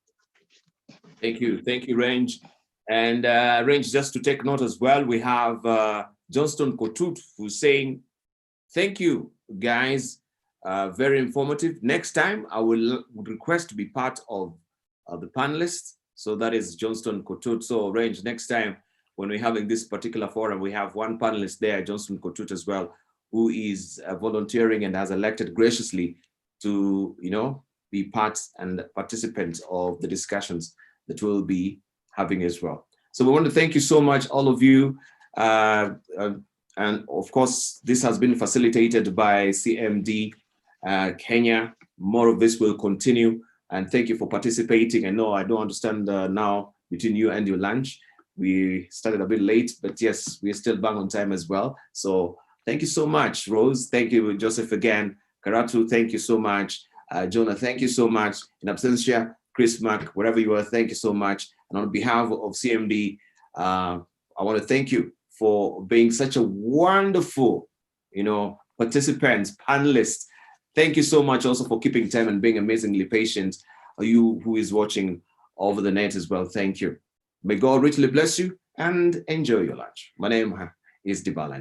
Thank you, Range. And Range, just to take note as well, we have Johnston Kotut who's saying, thank you, guys. Very informative. Next time, I would request to be part of the panelists. So that is Johnston Kotut. So Range, next time when we're having this particular forum, we have one panelist there, Johnston Kotut as well, who is volunteering and has elected graciously to, be part and participant of the discussions that we'll be having as well. So we want to thank you so much, all of you. And of course, this has been facilitated by CMD Kenya. More of this will continue. And thank you for participating. I know I don't understand now between you and your lunch. We started a bit late, but yes, we're still back on time as well. So thank you so much, Rose. Thank you, Joseph, again. Karatu, thank you so much. Jonah, thank you so much. In absentia, Chris Mark, wherever you are, thank you so much. And on behalf of CMD, I want to thank you for being such a wonderful, participants, panelists. Thank you so much also for keeping time and being amazingly patient. You who is watching over the net as well, thank you. May God richly bless you and enjoy your lunch. My name is Dibala.